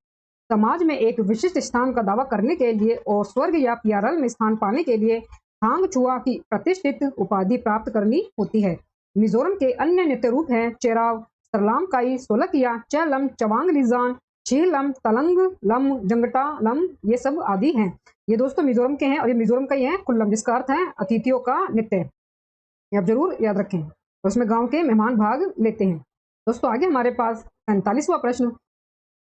समाज में एक विशिष्ट स्थान का दावा करने के लिए और स्वर्ग या पियारल में स्थान पाने के लिए थांगचुआ की प्रतिष्ठित उपाधि प्राप्त करनी होती है। मिजोरम के अन्य नृत्य रूप हैं चेराव, सरलामकाई, सोलकिया, चैलम, चवांग लिजान, छीलम, तलंग लम, जंगटा लम, ये सब आदि हैं। ये दोस्तों मिजोरम के हैं और ये मिजोरम का ही है खुल्लम, जिसका अर्थ है अतिथियों का नृत्य। ये आप जरूर याद रखें। तो उसमें गांव के मेहमान भाग लेते हैं। दोस्तों आगे हमारे पास 45वां प्रश्न,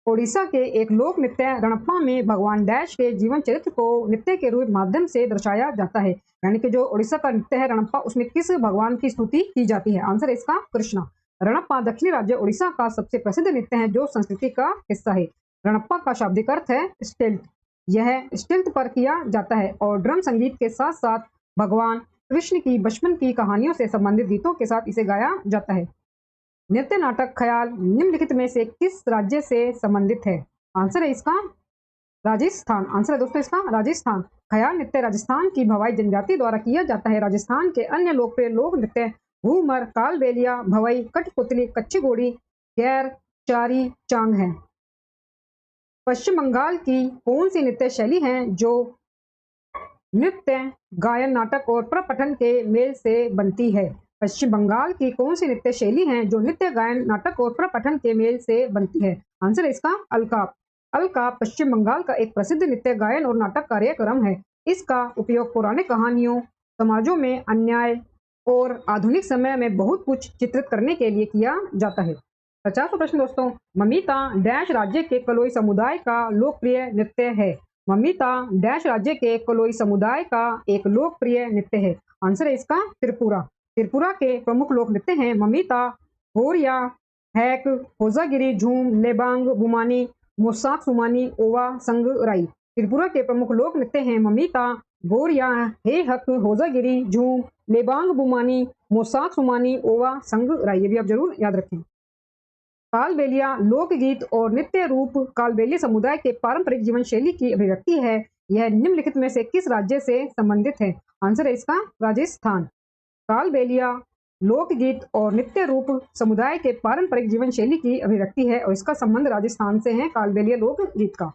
ओडिशा के एक लोक नृत्य रणप्पा में भगवान डैश के जीवन चरित्र को नृत्य के रूप माध्यम से दर्शाया जाता है। यानी कि जो ओडिशा का नृत्य है रणप्पा उसमें किस भगवान की स्तुति की जाती है? आंसर है इसका कृष्णा। रणप्पा दक्षिणी राज्य ओडिशा का सबसे प्रसिद्ध नृत्य है जो संस्कृति का हिस्सा है। रणप्पा का शाब्दिक अर्थ है स्टिल्ट। यह स्टिल्ट पर किया जाता है और ड्रम संगीत के साथ साथ भगवान कृष्ण की बचपन की कहानियों से संबंधित गीतों के साथ इसे गाया जाता है। नृत्य नाटक ख्याल निम्नलिखित में से किस राज्य से संबंधित है? आंसर है इसका राजस्थान। आंसर है दोस्तों इसका राजस्थान। ख्याल नृत्य राजस्थान की भवाई जनजाति द्वारा किया जाता है। राजस्थान के अन्य लोकप्रिय लोक नृत्य घूमर, कालबेलिया, भवई, कठपुतली, कच्ची घोड़ी, गैर, चारी, चांग है। पश्चिम बंगाल की कौन सी नृत्य शैली है जो नृत्य, गायन, नाटक और प्रपठन के मेल से बनती है? पश्चिम बंगाल की कौन सी नृत्य शैली है जो नृत्य, गायन, नाटक और प्रपठन के मेल से बनती है? आंसर है इसका अलकाप। अलकाप पश्चिम बंगाल का एक प्रसिद्ध नृत्य, गायन और नाटक कार्यक्रम है। इसका उपयोग पौराणिक कहानियों, समाजों में अन्याय और आधुनिक समय में बहुत कुछ चित्रित करने के लिए किया जाता है। 50वां प्रश्न दोस्तों, ममिता डैश राज्य के कलोई समुदाय का लोकप्रिय नृत्य है। ममिता डैश राज्य के कलोई समुदाय का एक लोकप्रिय नृत्य है। आंसर है इसका त्रिपुरा। त्रिपुरा के प्रमुख लोक नृत्य हैं ममिता, होरिया, हैक, होजागिरी, झूम, लेबांग, बुमानी, मोसाक सुमानी, ओवा, संग राई। त्रिपुरा के प्रमुख लोक नृत्य हैं ममिता, गोरिया, हे हक, होजागिरी, झूम, लेबांग, बुमानी, मोसाक सुमानी, ओवा, संग राई। ये भी आप जरूर याद रखें। कालबेलिया लोकगीत और नृत्य रूप कालबेलिया समुदाय के पारंपरिक जीवन शैली की अभिव्यक्ति है। यह निम्नलिखित में से किस राज्य से संबंधित है? आंसर है इसका राजस्थान। कालबेलिया लोकगीत और नृत्य रूप समुदाय के पारंपरिक जीवन शैली की अभिव्यक्ति है और इसका संबंध राजस्थान से है कालबेलिया लोकगीत का।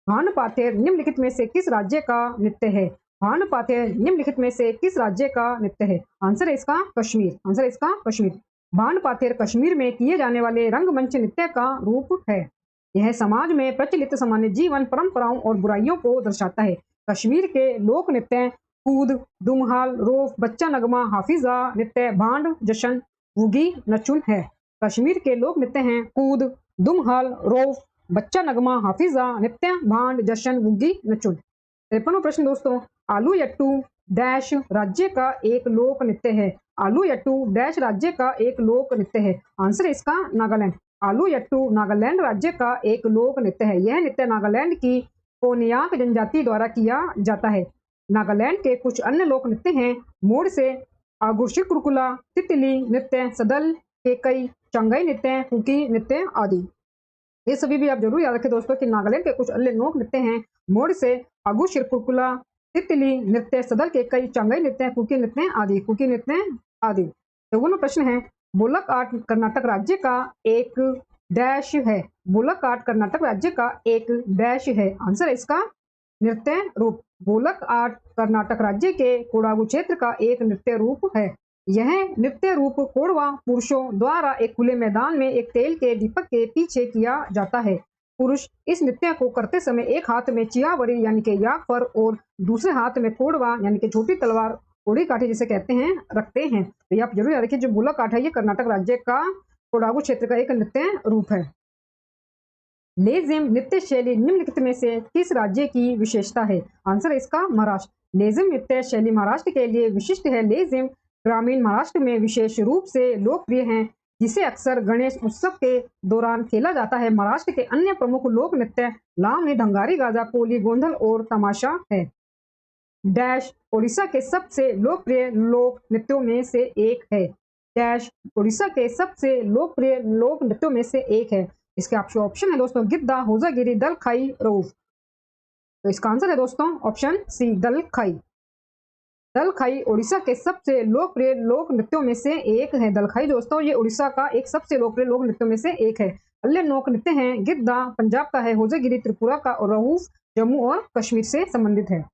भानुपाथेर निम्नलिखित में से किस राज्य का नृत्य है? भांड निम्नलिखित में से किस राज्य का नृत्य है? आंसर है इसका कश्मीर। आंसर है इसका कश्मीर। भांड कश्मीर में किए जाने वाले रंगमंच नृत्य का रूप है। यह समाज में प्रचलित सामान्य जीवन, परंपराओं और बुराइयों को दर्शाता है। कश्मीर के लोक नृत्य कूद, दुमहाल, रोफ, बच्चा नगमा, हाफिजा नृत्य, भांड, जशन, वुगी, नचुन है। कश्मीर के लोक नृत्य हैं कूद, दुमहाल, रोफ, बच्चा नगमा, हाफिजा नृत्य, भांड, जशन, वुगी, नचुन। 53वां प्रश्न दोस्तों, आलू यट्टू डैश राज्य का एक लोक नृत्य है। आलू यट्टू डैश राज्य का एक लोक नृत्य है। आंसर है इसका नागालैंड। आलू यट्टू नागालैंड राज्य का एक लोक नृत्य है। यह नृत्य नागालैंड की कोनयाक जनजाति द्वारा किया जाता है। नागालैंड के कुछ अन्य लोक नृत्य हैं मोड़ से आगुर्शिक कुरकुला, तितली नृत्य, सदल, केकई, चंगाई नृत्य, कुकी नृत्य आदि। ये सभी भी आप जरूर याद रखें दोस्तों कि नागालैंड के कुछ अन्य लोक नृत्य हैं मोड़ से आगु शिरकुरकुला, तितली नृत्य, सदल के कई, चंगाई नृत्य, कुकी नृत्य आदि। कुकी नृत्य आदि। 54वां प्रश्न है, बोलक आर्ट कर्नाटक राज्य का एक डैश है। बोलक आर्ट कर्नाटक राज्य का एक डैश है। आंसर है इसका नृत्य रूप। बोलक आर्ट कर्नाटक राज्य के कोडागु क्षेत्र का एक नृत्य रूप है। यह नृत्य रूप कोडवा पुरुषों द्वारा एक खुले मैदान में एक तेल के दीपक के पीछे किया जाता है। पुरुष इस नृत्य को करते समय एक हाथ में चियावरी यानी कि याकफर और दूसरे हाथ में कोडवा यानी कि छोटी तलवार, कोड़ी काठी जिसे कहते हैं, रखते हैं। तो ये आप जरूर याद रखिए, जो बोलक आर्ट है ये कर्नाटक राज्य का कोडागु क्षेत्र का एक नृत्य रूप है। लेजिम नृत्य शैली निम्नलिखित में से किस राज्य की विशेषता है? आंसर है इसका महाराष्ट्र। लेजिम नृत्य शैली महाराष्ट्र के लिए विशिष्ट है। लेजिम ग्रामीण महाराष्ट्र में विशेष रूप से लोकप्रिय है, जिसे अक्सर गणेश उत्सव के दौरान खेला जाता है। महाराष्ट्र के अन्य प्रमुख लोक नृत्य लावनी, धंगारी, गाजा, कोली, गोंधल और तमाशा है। डैश ओडिशा के सबसे लोकप्रिय लोक नृत्यों में से एक है। डैश ओडिशा के सबसे लोकप्रिय लोक नृत्यों में से एक है। इसके आपके ऑप्शन है दोस्तों गिद्दा, होजागिरी, दल खाई, रऊफ। तो इसका आंसर है दोस्तों ऑप्शन सी, दल खाई। दल खाई ओडिशा के सबसे लोकप्रिय लोक नृत्यों में से एक है। दल खाई दोस्तों ये ओडिशा का एक सबसे लोकप्रिय लोक नृत्यों में से एक है। अन्य लोक नृत्य हैं गिद्दा पंजाब का है, होजागिरी त्रिपुरा का और रऊफ जम्मू और कश्मीर से संबंधित है।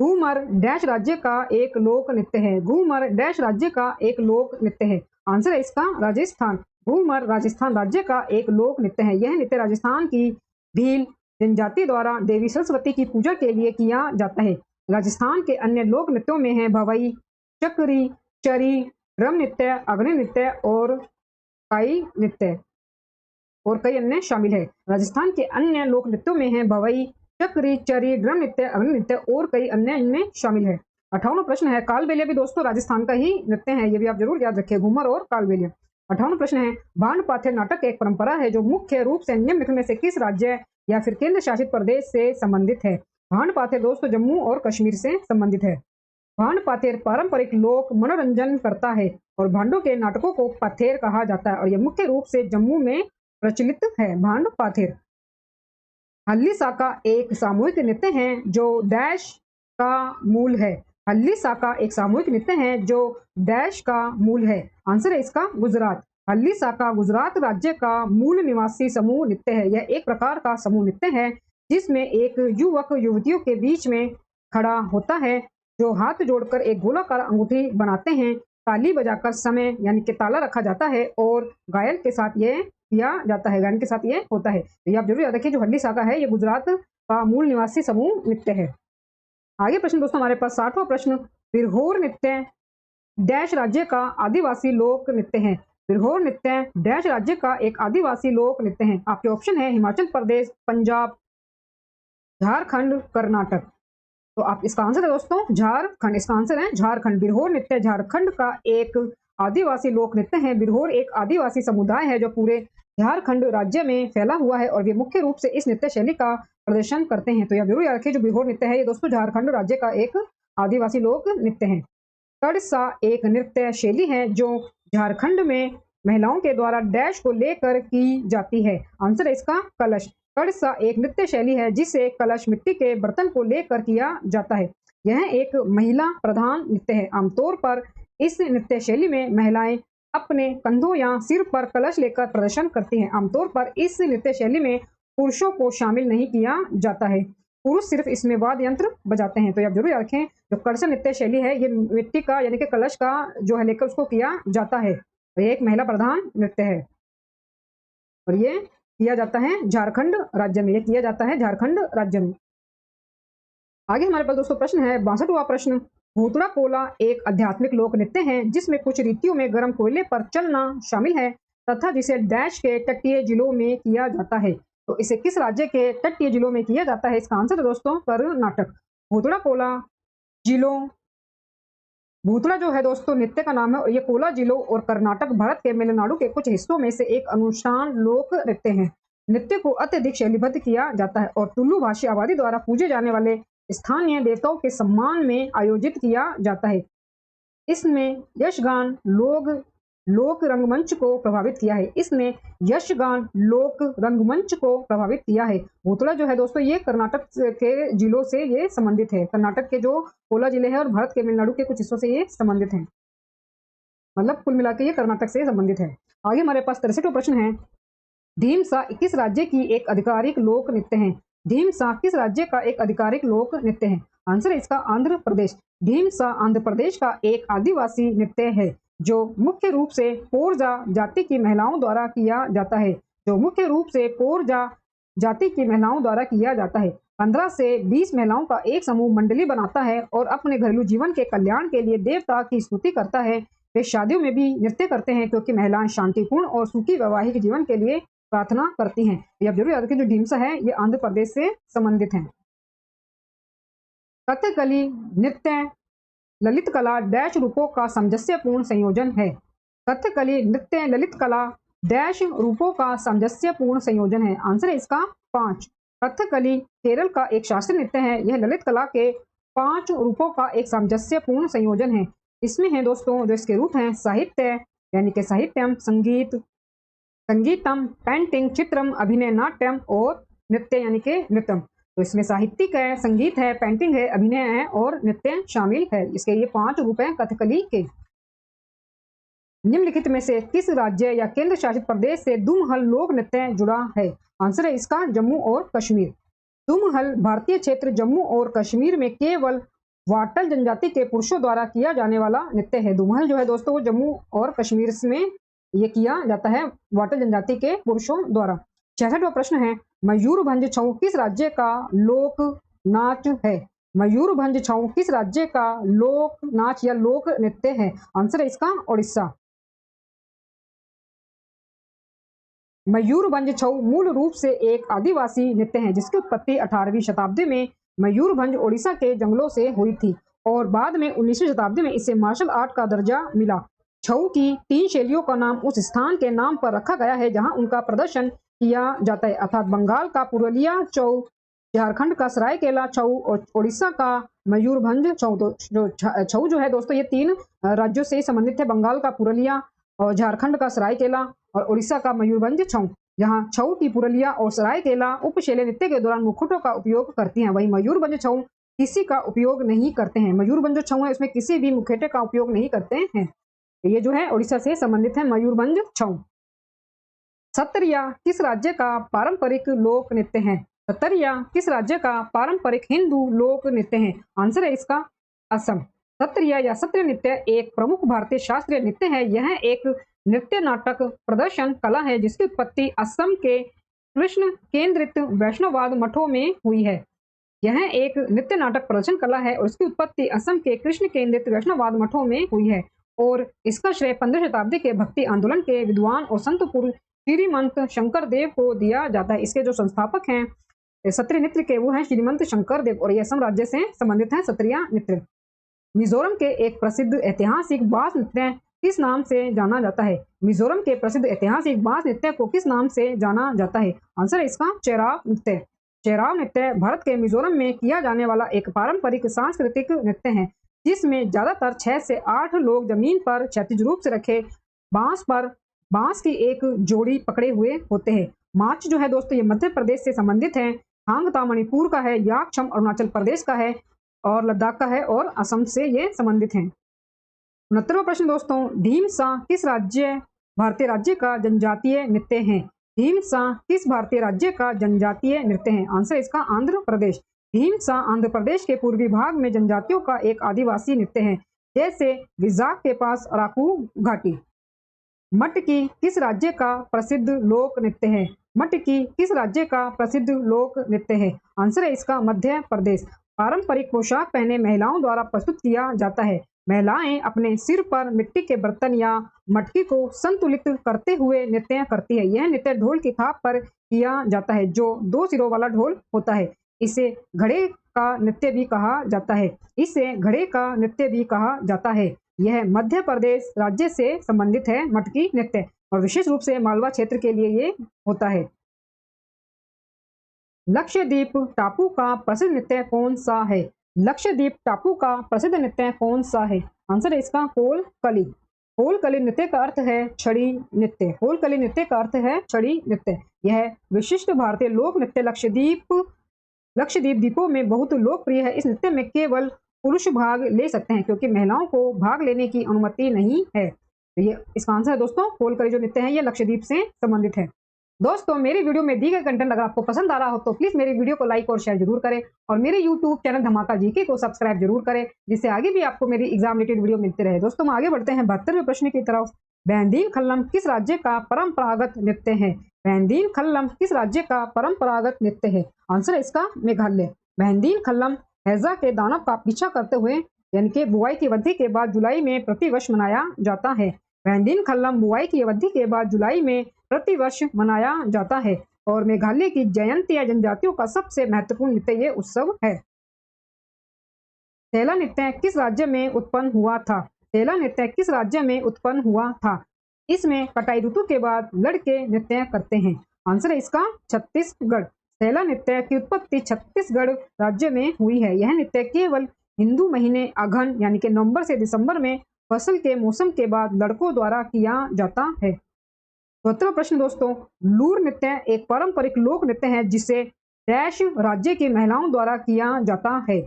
घूमर डैश राज्य का एक लोक नृत्य है। घूमर डैश राज्य का एक लोक नृत्य है। आंसर है इसका राजस्थान। घूमर राजस्थान राज्य का एक लोक नृत्य है। यह नृत्य राजस्थान की भील जनजाति द्वारा देवी सरस्वती की पूजा के लिए किया जाता है। राजस्थान के अन्य लोक नृत्यों में है भवई, चक्री, चरी, ड्रम नृत्य, अग्नि नृत्य और काई नृत्य और कई अन्य शामिल है। राजस्थान के अन्य लोक नृत्यों में है भवई, चक्री, चरी, ड्रम नृत्य, अग्नि नृत्य और कई अन्य इनमें शामिल है। 58वां प्रश्न है, कालबेलिया भी दोस्तों राजस्थान का ही नृत्य है, ये भी आप जरूर याद रखिए, घूमर और कालबेलिया। 58वां प्रश्न है, भांड पाथेर नाटक एक परंपरा है जो मुख्य रूप से निम्नलिखित में से किस राज्य या फिर केंद्र शासित प्रदेश से संबंधित है? भांड पाथेर दोस्तों जम्मू और कश्मीर से संबंधित है। भांड पाथेर पारंपरिक लोक मनोरंजन करता है और भांडों के नाटकों को पाथेर कहा जाता है और यह मुख्य रूप से जम्मू में प्रचलित है। भांड पाथेर हल्ली साका एक सामूहिक नृत्य है जो डैश का मूल है। हल्ली साका एक सामूहिक नृत्य है जो डैश का मूल है। आंसर है इसका गुजरात। हल्ली साका गुजरात राज्य का मूल निवासी समूह नृत्य है। यह एक प्रकार का समूह नृत्य है जिसमें एक युवक युवतियों के बीच में खड़ा होता है जो हाथ जोड़कर एक गोलाकार अंगूठी बनाते हैं। ताली बजाकर समय यानी कि ताला रखा जाता है और गायन के साथ ये किया जाता है, गायन के साथ ये होता है। तो ये आप जरूर याद रखिए, जो हल्ली साका है ये गुजरात का मूल निवासी समूह नृत्य है। आगे प्रश्न दोस्तों हमारे पास 60वां प्रश्न, बिरहोर नृत्य डैश राज्य का आदिवासी लोक नृत्य है। बिरहोर नृत्य डैश राज्य का एक आदिवासी लोक नृत्य है। आपके ऑप्शन है हिमाचल प्रदेश, पंजाब, झारखंड, कर्नाटक। तो आप इसका आंसर है दोस्तों झारखंड। इसका आंसर है झारखंड। बिरहोर नृत्य झारखंड का एक आदिवासी लोक नृत्य है। बिरहोर एक आदिवासी समुदाय है जो पूरे झारखंड राज्य में फैला हुआ है और वे मुख्य रूप से इस नृत्य शैली का प्रदर्शन करते हैं। तो यह जरूर याद रखिए, जो बिरहोर नृत्य है ये दोस्तों झारखंड राज्य का एक आदिवासी लोक नृत्य है। कड़सा एक नृत्य शैली है जो झारखंड में महिलाओं के द्वारा डैश को लेकर की जाती है। आंसर है इसका कलश। कड़सा एक नृत्य शैली है जिसे कलश मिट्टी के बर्तन को लेकर किया जाता है। यह एक महिला प्रधान नृत्य है। आमतौर पर इस नृत्य शैली में महिलाएं अपने कंधों या सिर पर कलश लेकर प्रदर्शन करती हैं। आमतौर पर इस नृत्य शैली में पुरुषों को शामिल नहीं किया जाता है। पुरुष सिर्फ इसमें वाद्य यंत्र बजाते हैं। तो ये आप जरूर याद रखें, जो कलश नृत्य शैली है ये मिट्टी का यानी कि कलश का जो है लेकर उसको किया जाता है। और ये एक महिला प्रधान नृत्य है और ये किया जाता है झारखंड राज्य में, ये किया जाता है झारखंड राज्य में। आगे हमारे पास दोस्तों प्रश्न है 62वां प्रश्न। भूतड़ा कोला एक आध्यात्मिक लोक नृत्य है जिसमें कुछ रीतियों में गर्म कोयले पर चलना शामिल है तथा जिसे डैश के तटीय जिलों में किया जाता है। तो इसे किस राज्य के तटीय जिलों में किया जाता है? इसका आंसर है दोस्तों कर्नाटक। भूतड़ा कोला जिलों, भूतड़ा जो है दोस्तों नृत्य का नाम है और ये कोला जिलों और कर्नाटक भारत के तमिलनाडु के कुछ हिस्सों में से एक अनुष्ठान लोक नृत्य है। नृत्य को अत्यधिक शैलीबद्ध किया जाता है और टुल्लू भाषी आबादी द्वारा पूजे जाने वाले स्थानीय देवताओं के सम्मान में आयोजित किया जाता है। इसमें यक्षगान लोक रंगमंच को प्रभावित किया है। इसने यक्षगान लोक रंगमंच को प्रभावित किया है। भूतड़ा जो है दोस्तों ये कर्नाटक के जिलों से ये संबंधित है। कर्नाटक के जो कोला जिले हैं और भारत के तमिलनाडु के कुछ हिस्सों से ये संबंधित है, मतलब कुल मिलाकर ये कर्नाटक से संबंधित है। आगे हमारे पास 63वां प्रश्न है। ढीमसा किस राज्य की एक आधिकारिक लोक नृत्य है? ढीमसा किस राज्य का एक आधिकारिक लोक नृत्य है? आंसर है इसका आंध्र प्रदेश। ढीमसा आंध्र प्रदेश का एक आदिवासी नृत्य है जो मुख्य रूप से कोरजा जाति की महिलाओं द्वारा किया जाता है। जो मुख्य रूप से कोरजा जाति की महिलाओं द्वारा किया जाता है। 15 से 20 महिलाओं का एक समूह मंडली बनाता है और अपने घरेलू जीवन के कल्याण के लिए देवता की स्तुति करता है। वे शादियों में भी नृत्य करते हैं क्योंकि महिलाएं शांतिपूर्ण और सुखी वैवाहिक जीवन के लिए प्रार्थना करती हैं। ये आप जरूर याद रखें, जो ढीमसा है ये आंध्र प्रदेश से संबंधित है। कथकली नृत्य ललित कला डैश रूपों का सामंजस्यपूर्ण संयोजन है। कथकली नृत्य ललित कला डैश रूपों का सामंजस्यपूर्ण संयोजन है। आंसर है इसका 5। कथकली केरल का एक शास्त्रीय नृत्य है। यह ललित कला के 5 रूपों का एक सामंजस्यपूर्ण संयोजन है। इसमें है दोस्तों जो इसके रूप हैं साहित्य यानी कि साहित्यम, संगीतम, पेंटिंग, चित्रम, अभिनय, नाट्यम और नृत्य यानी कि नृत्यम। तो इसमें साहित्यिक है, संगीत है, पेंटिंग है, अभिनय है और नृत्य शामिल है। इसके ये 5 रूप हैं कथकली के। निम्नलिखित में से किस राज्य या केंद्र शासित प्रदेश से दुमहल लोक नृत्य जुड़ा है? आंसर है इसका जम्मू और कश्मीर। दुमहल भारतीय क्षेत्र जम्मू और कश्मीर में केवल वाटल जनजाति के पुरुषों द्वारा किया जाने वाला नृत्य है। दुमहल जो है दोस्तों वो जम्मू और कश्मीर में ये किया जाता है वाटल जनजाति के पुरुषों द्वारा। 66वां प्रश्न है। मयूरभंज छऊ किस राज्य का लोक नाच है? मयूरभंज छऊ किस राज्य का लोक नाच या लोक नृत्य है? आंसर है इसका ओडिशा। मयूरभंज छऊ मूल रूप से एक आदिवासी नृत्य है जिसकी उत्पत्ति 18वीं शताब्दी में मयूरभंज ओडिशा के जंगलों से हुई थी और बाद में 19वीं शताब्दी में इसे मार्शल आर्ट का दर्जा मिला। छऊ की 3 शैलियों का नाम उस स्थान के नाम पर रखा गया है जहां उनका प्रदर्शन किया जाता है, अर्थात बंगाल का पुरुलिया छऊ, झारखंड का सरायकेला छऊ और ओडिशा का मयूरभंज छऊ। तो जो छऊ जो है दोस्तों ये 3 राज्यों से संबंधित है, बंगाल का पुरुलिया और झारखंड का सरायकेला और ओडिशा का मयूरभंज छऊ। जहां छऊ की पुरुलिया और सरायकेला उपशैली नृत्य के दौरान मुखौटों का उपयोग करती हैं, वहीं मयूरभंज छऊ किसी का उपयोग नहीं करते हैं। मयूरभंज जो छऊ है उसमें किसी भी मुखौटे का उपयोग नहीं करते हैं। ये जो है ओडिशा से संबंधित है मयूरभंज छऊ। सत्रिया किस राज्य का पारंपरिक लोक नृत्य है? सत्रिया किस राज्य का पारंपरिक हिंदू लोक नृत्य है? आंसर है इसका असम। सत्रिया या सत्रिय नृत्य एक प्रमुख भारतीय शास्त्रीय नृत्य है। यह एक नृत्य नाटक प्रदर्शन कला है जिसकी उत्पत्ति असम के कृष्ण केंद्रित वैष्णववाद मठों में हुई है। यह एक नृत्य नाटक प्रदर्शन कला है और इसकी उत्पत्ति असम के कृष्ण केंद्रित वैष्णववाद मठों में हुई है और इसका श्रेय 15वीं शताब्दी के भक्ति आंदोलन के विद्वान और संत पुरुष श्रीमंत शंकर देव को दिया जाता है। इसके जो संस्थापक हैं सत्रिय नृत्य के वो हैं श्रीमंत शंकर देव और ये असम राज्य से संबंधित है सत्रिया नृत्य। मिजोरम के एक प्रसिद्ध ऐतिहासिक बांस नृत्य किस नाम से जाना जाता है? मिजोरम के प्रसिद्ध ऐतिहासिक बांस नृत्य को किस नाम से जाना जाता है? आंसर है इसका चेराव नृत्य। चेराव नृत्य भारत के मिजोरम में किया जाने वाला एक पारंपरिक सांस्कृतिक नृत्य है जिसमें ज्यादातर 6 से 8 लोग जमीन पर क्षैतिज रूप से रखे बांस की एक जोड़ी पकड़े हुए होते हैं। मार्च जो है दोस्तों ये मध्य प्रदेश से संबंधित है, हांगता मणिपुर का है, याकछम अरुणाचल प्रदेश का है और लद्दाख का है और असम से ये संबंधित है। 69वां प्रश्न दोस्तों, ढीमसा किस भारतीय राज्य का जनजातीय नृत्य है? ढीमसा किस भारतीय राज्य का जनजातीय नृत्य है? आंसर इसका आंध्र प्रदेश। ढीमसा आंध्र प्रदेश के पूर्वी भाग में जनजातियों का एक आदिवासी नृत्य है, जैसे विजाग के पास अराकू घाटी। मटकी किस राज्य का प्रसिद्ध लोक नृत्य है? मटकी किस राज्य का प्रसिद्ध लोक नृत्य है? आंसर है इसका मध्य प्रदेश। पारंपरिक पोशाक पहने महिलाओं द्वारा प्रस्तुत किया जाता है। महिलाएं अपने सिर पर मिट्टी के बर्तन या मटकी को संतुलित करते हुए नृत्य करती है। यह नृत्य ढोल की थाप पर किया जाता है, जो 2 सिरों वाला ढोल होता है। इसे घड़े का नृत्य भी कहा जाता है। इसे घड़े का नृत्य भी कहा जाता है। यह मध्य प्रदेश राज्य से संबंधित है, मटकी नृत्य, और विशेष रूप से मालवा क्षेत्र के लिए ये होता है। लक्षद्वीप टापू का प्रसिद्ध नृत्य कौन सा है? लक्षद्वीप टापू का प्रसिद्ध नृत्य कौन सा है? आंसर है इसका कोलकली। कोलकली नृत्य का अर्थ है छड़ी नृत्य। कोलकली नृत्य का अर्थ है छड़ी नृत्य। यह विशिष्ट भारतीय लोक नृत्य लक्षद्वीप द्वीपों में बहुत लोकप्रिय है। इस नृत्य में केवल पुरुष भाग ले सकते हैं, क्योंकि महिलाओं को भाग लेने की अनुमति नहीं है। तो ये इसका आंसर है दोस्तों, कोलकली जो नृत्य है ये लक्षद्वीप से संबंधित है। दोस्तों, मेरी वीडियो में दी गई कंटेंट अगर आपको पसंद आ रहा हो तो प्लीज मेरी वीडियो को लाइक और शेयर जरूर करें, और मेरे यूट्यूब चैनल धमाका जीके को सब्सक्राइब जरूर करें, जिससे आगे भी आपको मेरी एग्जाम रिलेटेड वीडियो मिलती रहे। दोस्तों, हम आगे बढ़ते हैं 72वें प्रश्न की तरफ। बैंदीन खल्लम किस राज्य का परंपरागत नृत्य है? बैंदीन खल्लम किस राज्य का परंपरागत नृत्य है? आंसर है इसका मेघालय। बैंदीन खल्लम हैजा के दानव का पीछा करते हुए, यानी कि बुआई की अवधि के बाद जुलाई में प्रतिवर्ष मनाया जाता है। बैंदीन खल्लम बुआई की अवधि के बाद जुलाई में प्रतिवर्ष मनाया जाता है, और मेघालय की जयंतिया जनजातियों का सबसे महत्वपूर्ण नृत्य ये उत्सव है। सेला नृत्य किस राज्य में उत्पन्न हुआ था? सेला नृत्य किस राज्य में उत्पन्न हुआ था? इसमें कटाई ऋतु के बाद लड़के नृत्य करते हैं। आंसर है इसका छत्तीसगढ़। सेला नृत्य की उत्पत्ति छत्तीसगढ़ राज्य में हुई है। यह नृत्य केवल हिंदू महीने अघन यानी कि नवंबर से दिसंबर में फसल के मौसम के बाद लड़कों द्वारा किया जाता है। 17वां प्रश्न दोस्तों, लूर नृत्य एक पारंपरिक लोक नृत्य है जिसे डैश राज्य की महिलाओं द्वारा किया जाता है।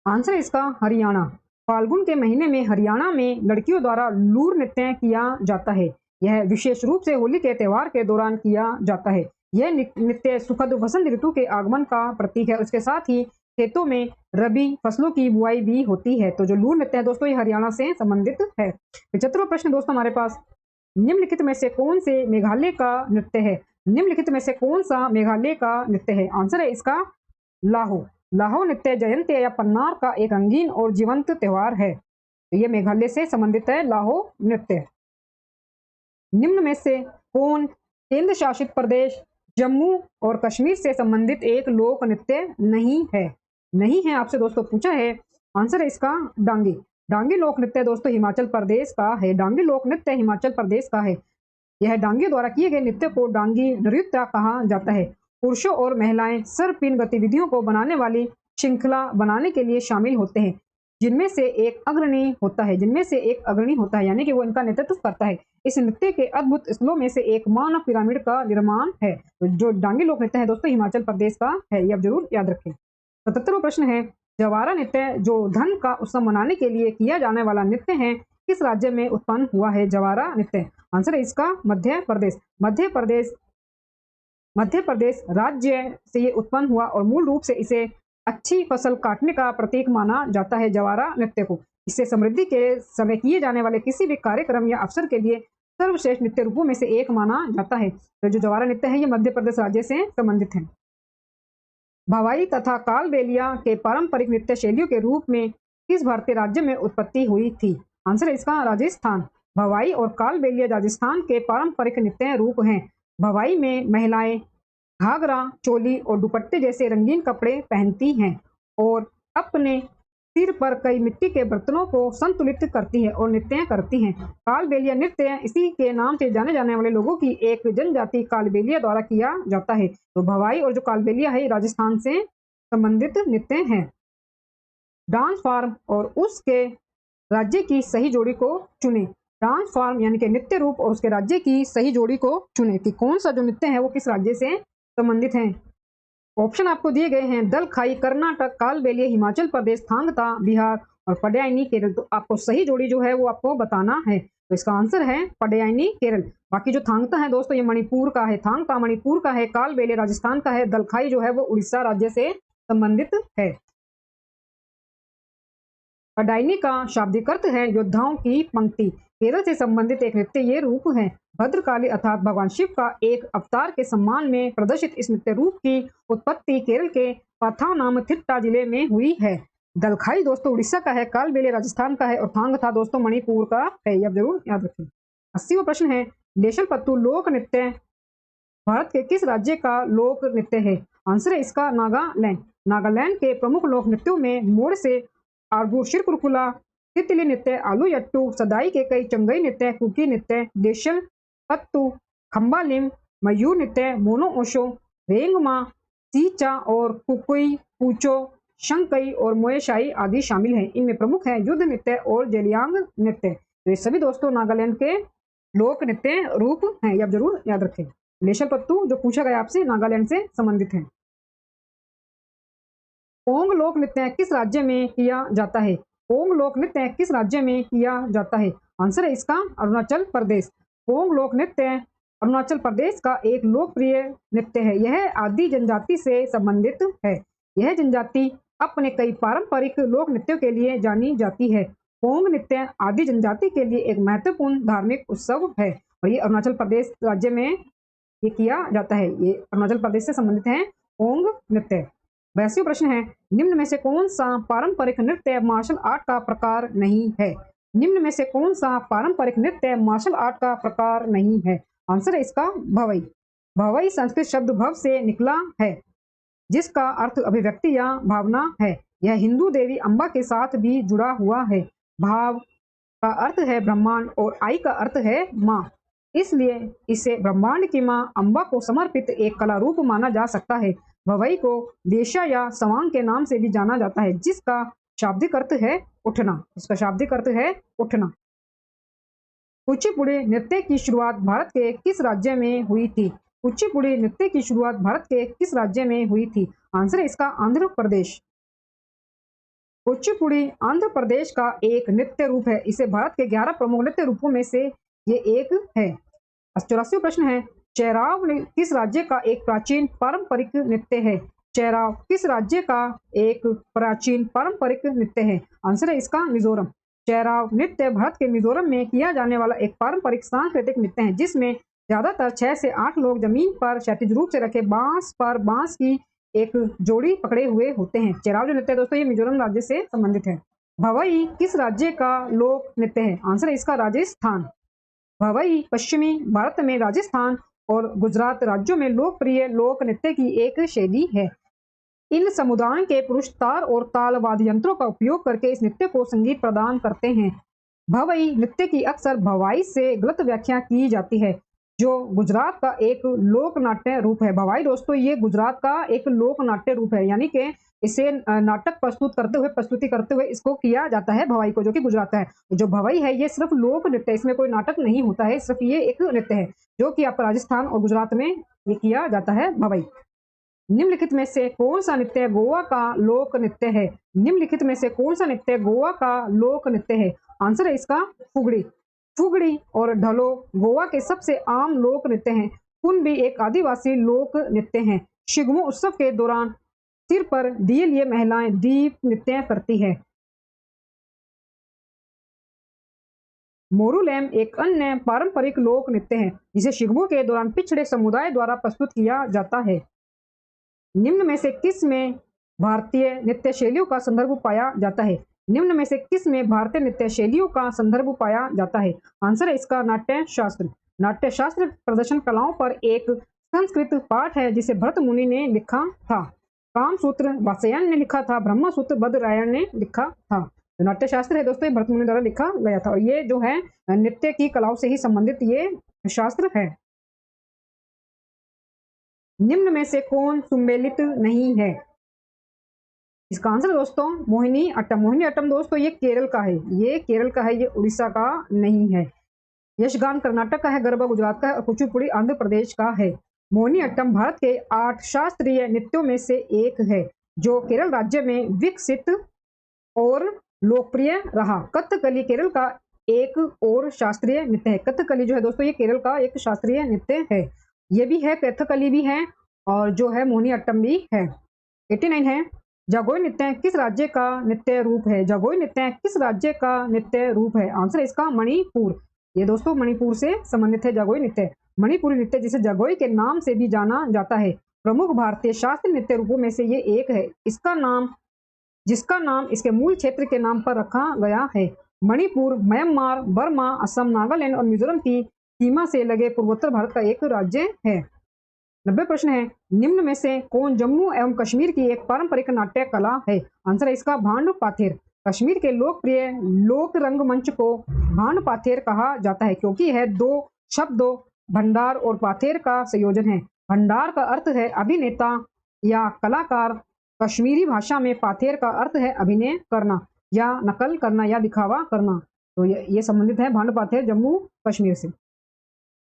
आंसर है इसका हरियाणा। फाल्गुन के महीने में हरियाणा में लड़कियों द्वारा लूर नृत्य किया जाता है। यह विशेष रूप से होली के त्योहार के दौरान किया जाता है। यह नृत्य सुखद वसंत ऋतु के आगमन का प्रतीक है। उसके साथ ही खेतों में रबी फसलों की बुआई भी होती है। तो जो लूर नृत्य है दोस्तों, ये हरियाणा से संबंधित है। 75वां प्रश्न दोस्तों हमारे पास, निम्नलिखित में से कौन से मेघालय का नृत्य है? निम्नलिखित में से कौन सा मेघालय का नृत्य है? आंसर है इसका लाहो। लाहो नृत्य जयंती या पन्नार का एक रंगीन और जीवंत त्योहार है। तो ये मेघालय से संबंधित है लाहो नृत्य। निम्न में से कौन केंद्र शासित प्रदेश जम्मू और कश्मीर से संबंधित एक लोक नृत्य नहीं है? नहीं है आपसे दोस्तों पूछा है। आंसर है इसका डांगी। डांगी लोक नृत्य दोस्तों हिमाचल प्रदेश का है। डांगी लोक नृत्य हिमाचल प्रदेश का है। यह डांगी द्वारा किए गए नृत्य को डांगी नृत्य कहा जाता है। पुरुषों और महिलाएं सर्पिन गतिविधियों को बनाने वाली श्रृंखला बनाने के लिए शामिल होते हैं, जिनमें से एक अग्रणी होता है, यानी कि वो इनका नेतृत्व करता है। इस नृत्य के अद्भुत स्थलों में से एक मानव पिरामिड का निर्माण है। तो जो डांगी लोक नृत्य है दोस्तों हिमाचल प्रदेश का है, ये आप जरूर याद रखें। 77वां प्रश्न है, जवारा नृत्य जो धन का उत्सव मनाने के लिए किया जाने वाला नृत्य है, किस राज्य में उत्पन्न हुआ है जवारा नृत्य? आंसर है इसका मध्य प्रदेश। मध्य प्रदेश राज्य से ये उत्पन्न हुआ, और मूल रूप से इसे अच्छी फसल काटने का प्रतीक माना जाता है जवारा नृत्य को। इससे समृद्धि के समय किए जाने वाले किसी भी कार्यक्रम या अवसर के लिए सर्वश्रेष्ठ नृत्य रूपों में से एक माना जाता है। तो जो जवारा नृत्य है ये मध्य प्रदेश राज्य से संबंधित है। भवाई तथा कालबेलिया के पारंपरिक नृत्य शैलियों के रूप में किस भारतीय राज्य में उत्पत्ति हुई थी? आंसर है इसका राजस्थान। भवाई और कालबेलिया राजस्थान के पारंपरिक नृत्य रूप हैं। भवाई में महिलाएं घाघरा, चोली और दुपट्टे जैसे रंगीन कपड़े पहनती हैं और अपने सिर पर कई मिट्टी के बर्तनों को संतुलित करती है और नृत्य करती हैं। कालबेलिया नृत्य इसी के नाम से जाने जाने वाले लोगों की एक जनजाति कालबेलिया द्वारा किया जाता है। तो भवाई और जो कालबेलिया है राजस्थान से संबंधित नृत्य हैं। डांस फॉर्म और उसके राज्य की सही जोड़ी को चुने। डांस फॉर्म यानी कि नृत्य रूप और उसके राज्य की सही जोड़ी को चुने कि कौन सा जो नृत्य है वो किस राज्य से संबंधित है। ऑप्शन आपको दिए गए हैं, दलखाई कर्नाटक, कालबेलिया हिमाचल प्रदेश, थांगता बिहार और पडयानी केरल। तो आपको सही जोड़ी जो है वो आपको बताना है। तो इसका आंसर है पडयानी केरल। बाकी जो थांगता है दोस्तों ये मणिपुर का है, थांगता मणिपुर का है, कालबेलिया राजस्थान का है, दलखाई जो है वो उड़ीसा राज्य से संबंधित है। पडाइनी का शाब्दिक अर्थ है योद्धाओं की पंक्ति। केरल से संबंधित एक नृत्य ये रूप है। भद्रकाली अर्थात भगवान शिव का एक अवतार के सम्मान में प्रदर्शित इस नृत्य रूप की उत्पत्ति केरल के पथानामथिट्टा जिले में हुई है। दलखाई दोस्तों उड़ीसा का है, कालबेलिया राजस्थान का है और थांगथा दोस्तों मणिपुर का है। ये आप जरूर याद रखें। 80वां प्रश्न है, देशलपत्तू लोक नृत्य भारत के किस राज्य का लोक नृत्य है? आंसर है इसका नागालैंड। नागालैंड के प्रमुख लोक नृत्यों में मोड़ से आर्गू शिरकुरकुला, तितली नृत्य, आलू यट्टू, सदाई के कई, चंगई नृत्य, कुकी नृत्य, देशल पत्तू, खम्बालिम, मयूर नृत्य, मोनो ओशो, रेंगमा, सीचा और कुकुई, पूचो, शंकई और मोएशाई आदि शामिल हैं। इनमें प्रमुख है युद्ध नृत्य और जेलियांग नृत्य। तो ये सभी दोस्तों नागालैंड के लोक नृत्य रूप हैं, ये आप जरूर याद रखें। लेशल पत्तू जो पूछा गया आपसे नागालैंड से संबंधित है। पोंग लोक नृत्य किस राज्य में किया जाता है? पोंग लोक नृत्य किस राज्य में किया जाता है? आंसर है इसका अरुणाचल प्रदेश। पोंग लोक नृत्य अरुणाचल प्रदेश का एक लोकप्रिय नृत्य है। यह आदि जनजाति से संबंधित है। यह जनजाति अपने कई पारंपरिक लोक नृत्यों के लिए जानी जाती है। पोंग नृत्य आदि जनजाति के लिए एक महत्वपूर्ण धार्मिक उत्सव है और ये अरुणाचल प्रदेश राज्य में ये किया जाता है। ये अरुणाचल प्रदेश से संबंधित है पोंग नृत्य। 82वां प्रश्न है, निम्न में से कौन सा पारंपरिक नृत्य मार्शल आर्ट का प्रकार नहीं है? निम्न में से कौन सा पारंपरिक नृत्य मार्शल आर्ट का प्रकार नहीं है? आंसर है इसका भवई। भवई संस्कृत शब्द भव से निकला है जिसका अर्थ अभिव्यक्ति या भावना है। यह हिंदू देवी अम्बा के साथ भी जुड़ा हुआ है। भाव का अर्थ है ब्रह्मांड और आई का अर्थ है माँ, इसलिए इसे ब्रह्मांड की माँ अम्बा को समर्पित एक कला रूप माना जा सकता है। भवई को देशा या सवांग के नाम से भी जाना जाता है जिसका शाब्दिक अर्थ है उठना। इसका शाब्दिक अर्थ है उठना। कुचिपुड़ी नृत्य की शुरुआत भारत के किस राज्य में हुई थी? कुचिपुड़ी नृत्य की शुरुआत भारत के किस राज्य में हुई थी? आंसर है इसका आंध्र प्रदेश। कुचिपुड़ी आंध्र प्रदेश का एक नृत्य रूप है। इसे भारत के 11 प्रमुख नृत्य रूपों में से ये एक है। 84वां प्रश्न है, चेराव किस राज्य का एक प्राचीन पारंपरिक नृत्य है? चेराव किस राज्य का एक प्राचीन पारंपरिक नृत्य है? आंसर है इसका मिजोरम। चेराव नृत्य भारत के मिजोरम में किया जाने वाला एक पारंपरिक सांस्कृतिक नृत्य है जिसमें ज्यादातर 6 से 8 लोग जमीन पर क्षैतिज रूप से रखे बांस पर बांस की एक जोड़ी पकड़े हुए होते हैं। चेराव जो नृत्य दोस्तों ये मिजोरम राज्य से संबंधित है। भवई किस राज्य का लोक नृत्य है? आंसर है इसका राजस्थान। भवई पश्चिमी भारत में राजस्थान और गुजरात राज्यों में लोकप्रिय लोक नृत्य की एक शैली है। इन समुदायों के पुरुष तार और ताल वाद्य यंत्रों का उपयोग करके इस नृत्य को संगीत प्रदान करते हैं। भवई नृत्य की अक्सर भवाई से गलत व्याख्या की जाती है जो गुजरात का एक लोक नाट्य रूप है। भवाई दोस्तों ये गुजरात का एक लोक नाट्य रूप है, यानी कि इसे नाटक प्रस्तुति करते हुए इसको किया जाता है भवाई को, जो कि गुजरात का है। जो भवाई है ये सिर्फ लोक नृत्य, इसमें कोई नाटक नहीं होता है, सिर्फ ये एक नृत्य है जो कि आपका राजस्थान और गुजरात में ये किया जाता है भवाई। निम्नलिखित में से कौन सा नृत्य गोवा का लोक नृत्य है? निम्नलिखित में से कौन सा नृत्य गोवा का लोक नृत्य है? आंसर है इसका फुगड़ी। फुगड़ी और ढलो गोवा के सबसे आम लोक नृत्य हैं। कुनबी एक आदिवासी लोक नृत्य है। शिगमो उत्सव के दौरान सिर पर दिए लिए महिलाएं दीप नृत्य करती है। मोरूलैम एक अन्य पारंपरिक लोक नृत्य है जिसे शिगमो के दौरान पिछड़े समुदाय द्वारा प्रस्तुत किया जाता है। निम्न में से किस में भारतीय नृत्य शैलियों का संदर्भ पाया जाता है? निम्न में से किस में भारतीय नृत्य शैलियों का संदर्भ पाया जाता है? आंसर है इसका नाट्य शास्त्र। नाट्य शास्त्र प्रदर्शन कलाओं पर एक संस्कृत पाठ है जिसे भरत मुनि ने लिखा था। कामसूत्र वात्स्यायन ने लिखा था, ब्रह्मसूत्र बद्ररायण ने लिखा था। तो नाट्य शास्त्र है दोस्तों ये भरत मुनि द्वारा लिखा गया था और ये जो है नृत्य की कलाओं से ही संबंधित ये शास्त्र है। निम्न में से कौन सुमेलित नहीं है? इसका आंसर दोस्तों मोहिनी अट्टम। मोहिनी अट्टम दोस्तों ये केरल का है, ये केरल का है, ये उड़ीसा का नहीं है। यशगान कर्नाटक का है, गरबा गुजरात का है और कुचिपुड़ी आंध्र प्रदेश का है। मोहिनी अट्टम भारत के 8 शास्त्रीय नृत्यों में से एक है जो केरल राज्य में विकसित और लोकप्रिय रहा। कथकली केरल का एक और शास्त्रीय नृत्य है। कथकली जो है दोस्तों ये केरल का एक शास्त्रीय नृत्य है। ये भी है, कथकली भी है और जो है मोहिनी अट्टम भी है। 89 है, जागोई नृत्य किस राज्य का नृत्य रूप है? जागोई नृत्य किस राज्य का नृत्य रूप है? आंसर इसका मणिपुर। ये दोस्तों मणिपुर से संबंधित है जागोई नृत्य। मणिपुरी नृत्य जिसे जागोई के नाम से भी जाना जाता है, प्रमुख भारतीय शास्त्रीय नृत्य रूपों में से ये एक है। जिसका नाम इसके मूल क्षेत्र के नाम पर रखा गया है। मणिपुर म्यांमार, बर्मा, असम, नागालैंड और मिजोरम की सीमा से लगे पूर्वोत्तर भारत का एक राज्य है। 90 प्रश्न है, निम्न में से कौन जम्मू एवं कश्मीर की एक पारंपरिक नाट्य कला है? आंसर है इसका भांड पाथेर। कश्मीर के लोकप्रिय लोक रंगमंच को भांड पाथेर कहा जाता है क्योंकि यह दो शब्दों भंडार और पाथेर का संयोजन है। भंडार का अर्थ है अभिनेता या कलाकार। कश्मीरी भाषा में पाथेर का अर्थ है अभिनय करना या नकल करना या दिखावा करना। तो ये संबंधित है भांड पाथेर जम्मू कश्मीर से।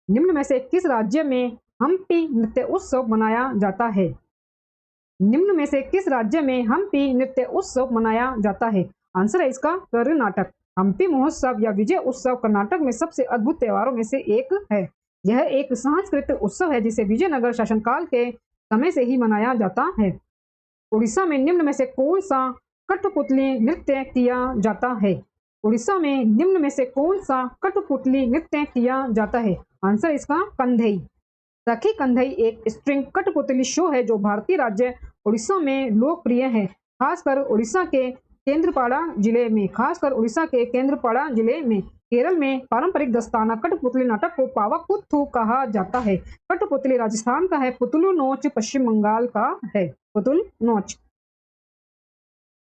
निम्न में से किस राज्य में हम्पी नृत्य उत्सव मनाया जाता है? निम्न में से किस राज्य में हम्पी नृत्य उत्सव मनाया जाता है? आंसर है इसका कर्नाटक। हम्पी महोत्सव या विजय उत्सव कर्नाटक में सबसे अद्भुत त्योहारों में से एक है। यह एक सांस्कृतिक उत्सव है जिसे विजयनगर शासनकाल के समय से ही मनाया जाता है। उड़ीसा में निम्न में से कौन सा कठपुतली नृत्य किया जाता है? उड़ीसा में निम्न में से कौन सा कठपुतली नृत्य किया जाता है? आंसर इसका कंधई। सखी कंधई एक स्ट्रिंग कठपुतली शो है जो भारतीय राज्य उड़ीसा में लोकप्रिय है, खासकर उड़ीसा के केंद्रपाड़ा जिले में। केरल में पारंपरिक दस्ताना कठपुतली नाटक को पावाकुत्थु कहा जाता है। कठपुतली राजस्थान का है, पुतलू नोच पश्चिम बंगाल का है। पुतुल नोच।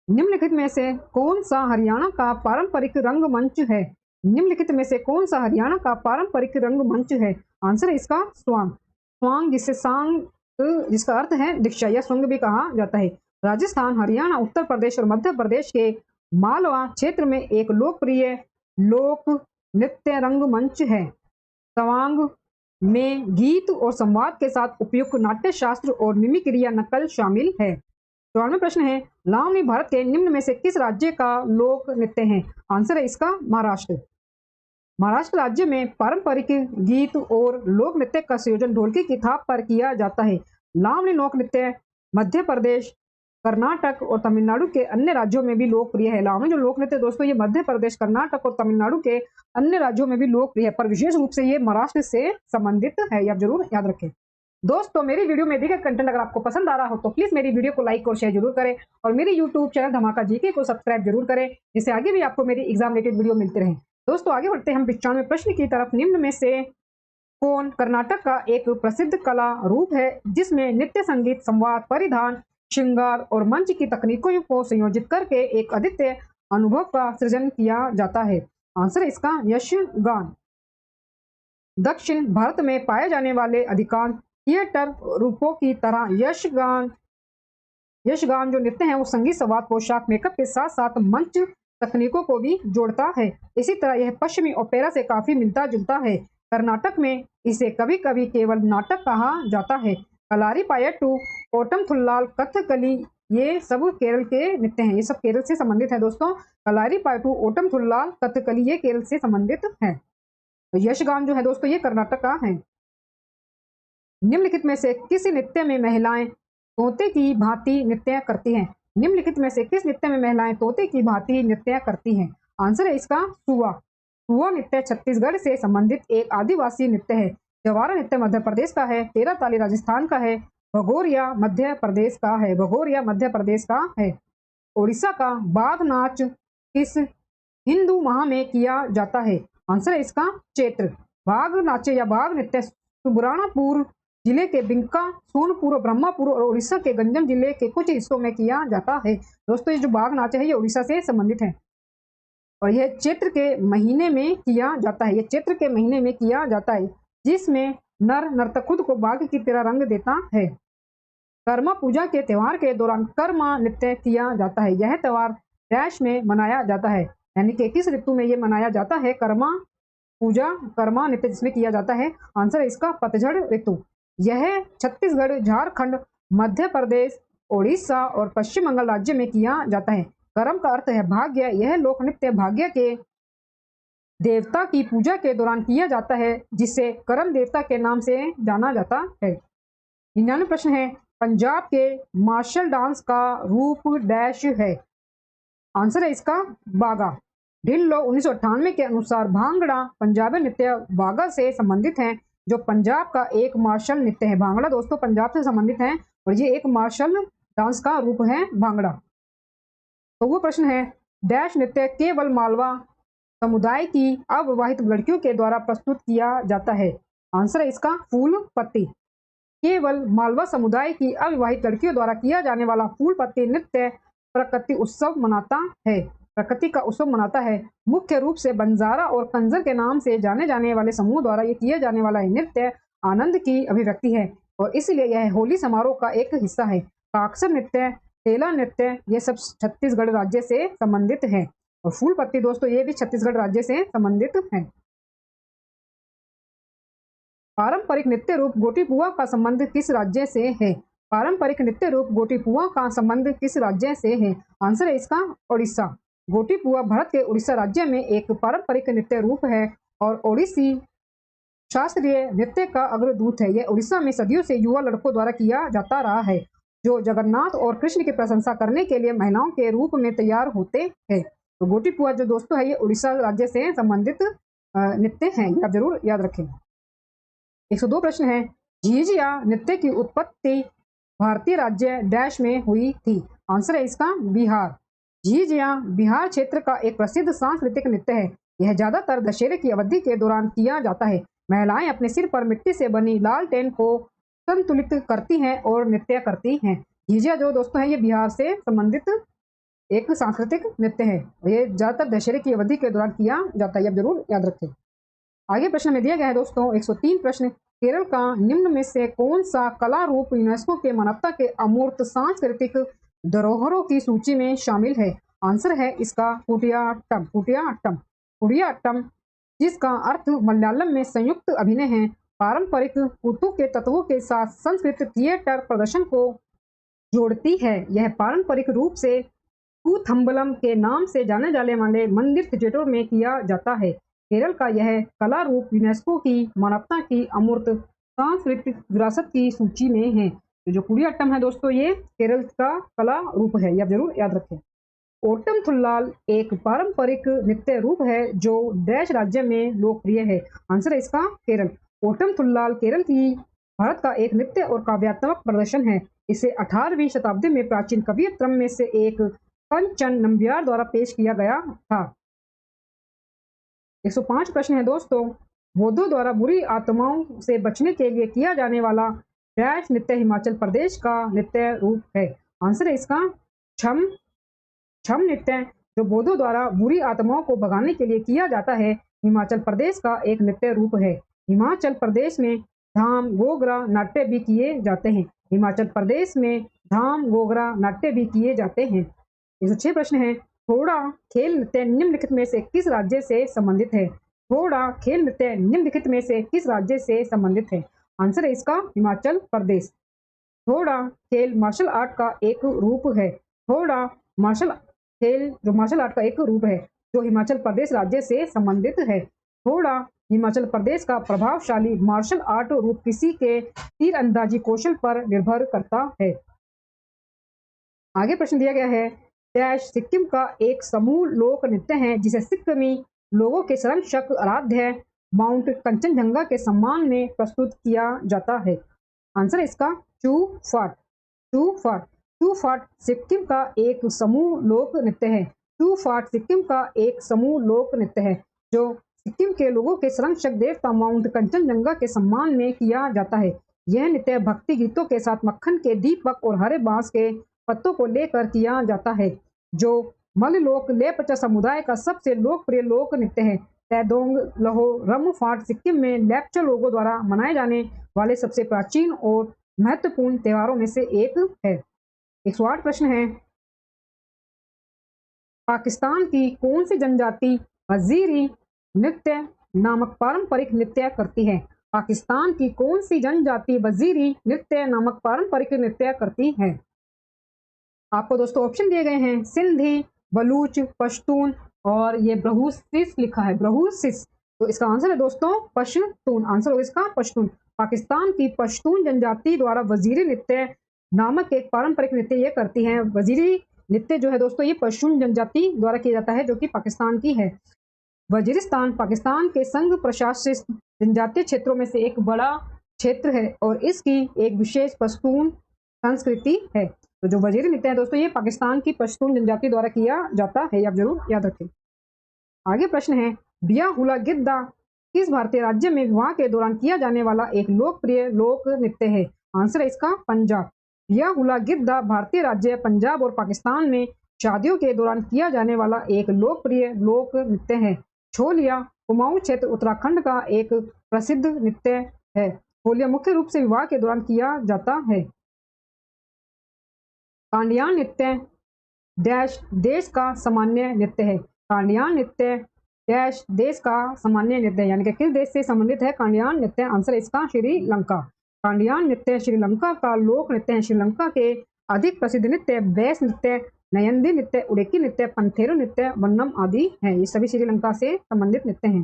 निम्नलिखित में से कौन सा हरियाणा का पारंपरिक रंगमंच है? निम्नलिखित में से कौन सा हरियाणा का पारंपरिक रंगमंच है? आंसर है इसका स्वांग। स्वांग जिसका अर्थ है दीक्षा या स्वंग भी कहा जाता है। राजस्थान, हरियाणा, उत्तर प्रदेश और मध्य प्रदेश के मालवा क्षेत्र में एक लोकप्रिय लोक नृत्य रंगमंच है। तवांग में गीत और संवाद के साथ उपयुक्त नाट्य शास्त्र और मिमिक्री या नकल शामिल है। 54वां प्रश्न है, लावनी भारत के निम्न में से किस राज्य का लोक नृत्य है? आंसर है इसका महाराष्ट्र। महाराष्ट्र राज्य में पारंपरिक गीत और लोक नृत्य का संयोजन ढोलकी की थाप पर किया जाता है। लावनी लोक नृत्य मध्य प्रदेश, कर्नाटक और तमिलनाडु के अन्य राज्यों में भी लोकप्रिय है। लावनी जो लोक नृत्य दोस्तों ये मध्य प्रदेश, कर्नाटक और तमिलनाडु के अन्य राज्यों में भी लोकप्रिय है, पर विशेष रूप से ये महाराष्ट्र से संबंधित है, आप जरूर याद रखें। दोस्तों मेरी वीडियो में दिए गए कंटेंट अगर आपको पसंद आ रहा हो तो प्लीज मेरी वीडियो को लाइक और शेयर जरूर करें और मेरे यूट्यूब चैनल धमाका जीके को सब्सक्राइब जरूर करें, जिससे आगे भी आपको मेरी एग्जाम रिलेटेड वीडियो मिलते रहे। दोस्तों आगे बढ़ते हैं हम 95वें प्रश्न की तरफ। निम्न में से कौन कर्नाटक का एक प्रसिद्ध कला रूप है जिसमें नृत्य, संगीत, संवाद, परिधान, श्रृंगार और मंच की तकनीकों को संयोजित करके एक अद्वितीय अनुभव का सृजन किया जाता है? आंसर है इसका यक्षगान। दक्षिण भारत में पाए जाने वाले अधिकांश थिएटर रूपों की तरह यक्षगान जो नृत्य है वो संगीत, संवाद, पोशाक, मेकअप के साथ साथ मंच तकनीकों को भी जोड़ता है। इसी तरह यह पश्चिमी ओपेरा से काफी मिलता जुलता है। कर्नाटक में इसे कभी कभी केवल नाटक कहा जाता है। कलारीपायट्टू, ओटम थुल्लाल, कथकली ये सब केरल के नृत्य हैं, ये सब केरल से संबंधित है दोस्तों। कलारीपायट्टू, ओटम थुल्लाल, कथकली ये केरल से संबंधित है। तो यक्षगान जो है दोस्तों ये कर्नाटक का है। निम्नलिखित में से किस नृत्य में महिलाएं तोते की भांति नृत्य करती हैं? निम्नलिखित में से किस नृत्य में महिलाएं तोते की भांति नृत्य करती हैं? आंसर है इसका सुआ। सुआ नृत्य छत्तीसगढ़ से संबंधित एक आदिवासी नृत्य है। जवारा नृत्य मध्य प्रदेश का है। तेरह ताली राजस्थान का है। भगोरिया मध्य प्रदेश का है। भगोरिया मध्य प्रदेश का है। ओडिशा का बाघ नाच किस हिंदू माह में किया जाता है? आंसर है इसका चैत्र। बाघ नाचे या बाघ नृत्य सुबर्णपुर जिले के बिंका, सोनपुर, ब्रह्मपुर और उड़ीसा के गंजम जिले के कुछ हिस्सों में किया जाता है। दोस्तों ये जो बाघ नाच है ये उड़ीसा से संबंधित है और यह चैत्र के महीने में किया जाता है। यह चैत्र के महीने में किया जाता है जिसमें नर नर्तक खुद को बाघ की तरह रंग देता है। कर्मा पूजा के त्योहार के दौरान कर्मा नृत्य किया जाता है। यह त्योहार डैश में मनाया जाता है, यानी कि किस ऋतु में यह मनाया जाता है? कर्मा पूजा, कर्मा नृत्य जिसमें किया जाता है। आंसर है इसका पतझड़ ऋतु। यह छत्तीसगढ़, झारखंड, मध्य प्रदेश, ओडिशा और पश्चिम बंगाल राज्य में किया जाता है। करम का अर्थ है भाग्य। यह लोक नृत्य भाग्य के देवता की पूजा के दौरान किया जाता है जिसे करम देवता के नाम से जाना जाता है। 99 प्रश्न है, पंजाब के मार्शल डांस का रूप डैश है। आंसर है इसका बागा। ढिल्लो 1998 के अनुसार भांगड़ा पंजाबी नृत्य बागा से संबंधित है, जो पंजाब का एक मार्शल नृत्य है। भांगड़ा दोस्तों पंजाब से संबंधित है और ये एक मार्शल डांस का रूप है भांगड़ा। तो वो प्रश्न है, डैश नृत्य केवल मालवा समुदाय की अविवाहित लड़कियों के द्वारा प्रस्तुत किया जाता है। आंसर है इसका फूल पत्ती। केवल मालवा समुदाय की अविवाहित लड़कियों द्वारा किया जाने वाला फूल पत्ती नृत्य प्रकृति का उत्सव मनाता है। मुख्य रूप से बंजारा और कंजर के नाम से जाने जाने वाले समूह द्वारा ये किया जाने वाला नृत्य आनंद की अभिव्यक्ति है और इसलिए यह होली समारोह का एक हिस्सा है। काक्सर नृत्य, तेला नृत्य, ये सब छत्तीसगढ़ राज्य से संबंधित है और फूल पत्ती दोस्तों ये भी छत्तीसगढ़ राज्य से संबंधित है। पारंपरिक नृत्य रूप गोटीपुआ का संबंध किस राज्य से है? पारंपरिक नृत्य रूप गोटीपुआ का संबंध किस राज्य से है? आंसर है इसका ओडिशा। गोटीपुआ भारत के उड़ीसा राज्य में एक पारंपरिक नृत्य रूप है और ओडिसी शास्त्रीय नृत्य का अग्रदूत है। यह उड़ीसा में सदियों से युवा लड़कों द्वारा किया जाता रहा है, जो जगन्नाथ और कृष्ण की प्रशंसा करने के लिए महिलाओं के रूप में तैयार होते हैं। तो गोटीपुआ जो दोस्तों है ये उड़ीसा राज्य से संबंधित नृत्य है, आप जरूर याद रखें। 102 प्रश्न है, झिझिया नृत्य की उत्पत्ति भारतीय राज्य डैश में हुई थी। आंसर है इसका बिहार। झिझिया बिहार क्षेत्र का एक प्रसिद्ध सांस्कृतिक नृत्य है। यह ज्यादातर दशहरे की अवधि के दौरान किया जाता है। महिलाएं अपने सिर पर मिट्टी से बनी लालटेन को संतुलित करती हैं और नृत्य करती हैं। झिझिया जो दोस्तों है ये बिहार से संबंधित एक सांस्कृतिक नृत्य है। ये ज्यादातर दशहरे की अवधि के दौरान किया जाता है, आप जरूर याद रखें। आगे प्रश्न में दिया गया है दोस्तों 103 प्रश्न, केरल का निम्न में से कौन सा कला रूप यूनेस्को के मानवता के अमूर्त सांस्कृतिक धरोहरों की सूची में शामिल है? आंसर है इसका कुटियाट्टम। कुटियाट्टम जिसका अर्थ मलयालम में संयुक्त अभिनय है, पारंपरिक कुतु के तत्वों के साथ संस्कृत थिएटर प्रदर्शन को जोड़ती है। यह पारंपरिक रूप से कूथम्बलम के नाम से जाने जाने वाले मंदिर थिएटरों में किया जाता है। केरल का यह कला रूप यूनेस्को की मानवता की अमूर्त सांस्कृतिक विरासत की सूची में है। तो जो कुडियाट्टम है दोस्तों ये केरल का कला रूप है, यह जरूर याद रखें। ओटम थुल्लाल एक पारंपरिक नृत्य रूप है जो डैश राज्य में लोकप्रिय है। आंसर है इसका केरल। ओटम थुल्लाल केरल की भारत का एक नृत्य और काव्यात्मक प्रदर्शन है। इसे 18वीं शताब्दी में प्राचीन कवियत्रम में से एक कंचन नंबियार द्वारा पेश किया गया था। 105 प्रश्न है दोस्तों, बौद्धों द्वारा बुरी आत्माओं से बचने के लिए किया जाने वाला डैश नृत्य हिमाचल प्रदेश का नृत्य रूप है। आंसर है इसका छम नृत्य, जो बौद्धों द्वारा बुरी आत्माओं को भगाने के लिए किया जाता है, हिमाचल प्रदेश का एक नृत्य रूप है। हिमाचल प्रदेश में धाम गोगरा नाट्य भी किए जाते हैं। हिमाचल प्रदेश में धाम गोगरा नाट्य भी किए जाते हैं। 106 प्रश्न है, थोड़ा खेल नृत्य निम्नलिखित में से किस राज्य से संबंधित है? थोड़ा खेल नृत्य निम्नलिखित में से किस राज्य से संबंधित है? आंसर है इसका हिमाचल प्रदेश। थोड़ा खेल मार्शल आर्ट का एक रूप है। थोड़ा मार्शल खेल जो मार्शल आर्ट का एक रूप है जो हिमाचल प्रदेश राज्य से संबंधित है। थोड़ा हिमाचल प्रदेश का प्रभावशाली मार्शल आर्ट रूप किसी के तीरंदाजी कौशल पर निर्भर करता है। आगे प्रश्न दिया गया है, डैश सिक्किम का एक समूह लोक नृत्य है जिसे सिक्किमी लोगों के संरक्षक आराध्य माउंट कंचनजंगा के सम्मान में प्रस्तुत किया जाता है। आंसर इसका चू फाट सिक्किम का एक समूह लोक नृत्य है। चू फाट सिक्किम का एक समूह लोक नृत्य है जो सिक्किम के लोगों के संरक्षक देवता माउंट कंचनजंगा के सम्मान में किया जाता है। यह नृत्य भक्ति गीतों के साथ मक्खन के दीपक और हरे बांस के पत्तों को लेकर किया जाता है, जो मललोक लेपचा समुदाय का सबसे लोकप्रिय लोक नृत्य है। तैदोंग लहो रम फाट सिक्किम में लेपचा लोगों द्वारा मनाए जाने वाले सबसे प्राचीन और महत्वपूर्ण त्योहारों में से एक है। 108 प्रश्न है, पाकिस्तान की कौन सी जनजाति वजीरी नृत्य नामक पारंपरिक नृत्य करती है? पाकिस्तान की कौन सी जनजाति वजीरी नृत्य नामक पारंपरिक नृत्य करती है? आपको दोस्तों ऑप्शन दिए गए हैं, सिंधी, बलूच, पश्तून और ये ब्रहुसिस लिखा है, ब्रहुसिस। तो इसका आंसर है दोस्तों पश्तून। आंसर होगा इसका पश्तून। पाकिस्तान की पश्तून जनजाति द्वारा वजीरी नृत्य नामक एक पारंपरिक नृत्य ये करती हैं। वजीरी नृत्य जो है दोस्तों ये पश्तून जनजाति द्वारा किया जाता है, जो कि पाकिस्तान की है। वजीरिस्तान पाकिस्तान के संघ प्रशासित जनजातीय क्षेत्रों में से एक बड़ा क्षेत्र है और इसकी एक विशेष पश्तून संस्कृति है। तो जो वजीरी नृत्य है दोस्तों ये पाकिस्तान की पश्तून जनजाति द्वारा किया जाता है, आप जरूर याद रखें। आगे प्रश्न है, बिया हुला गिद्दा किस भारतीय राज्य में विवाह के दौरान किया जाने वाला एक लोकप्रिय लोक नृत्य है? आंसर है इसका पंजाब। बिया हुला गिद्दा भारतीय राज्य पंजाब और पाकिस्तान में शादियों के दौरान किया जाने वाला एक लोकप्रिय लोक नृत्य है। छोलिया कुमाऊं क्षेत्र उत्तराखंड का एक प्रसिद्ध नृत्य है। छोलिया मुख्य रूप से विवाह के दौरान किया जाता है। कांडियान नृत्य डैश देश का सामान्य नृत्य है। कांडियान नृत्य डैश देश का सामान्य नृत्य, यानी कि किस देश से संबंधित है कांडियान नृत्य? आंसर इसका श्रीलंका। कांडियान नृत्य श्रीलंका का लोक नृत्य है। श्रीलंका के अधिक प्रसिद्ध नृत्य बैस नृत्य, नयंदी नृत्य, उड़ेकी नृत्य, पंथेरो नृत्य, वन्नम आदि हैं। ये सभी श्रीलंका से संबंधित नृत्य हैं।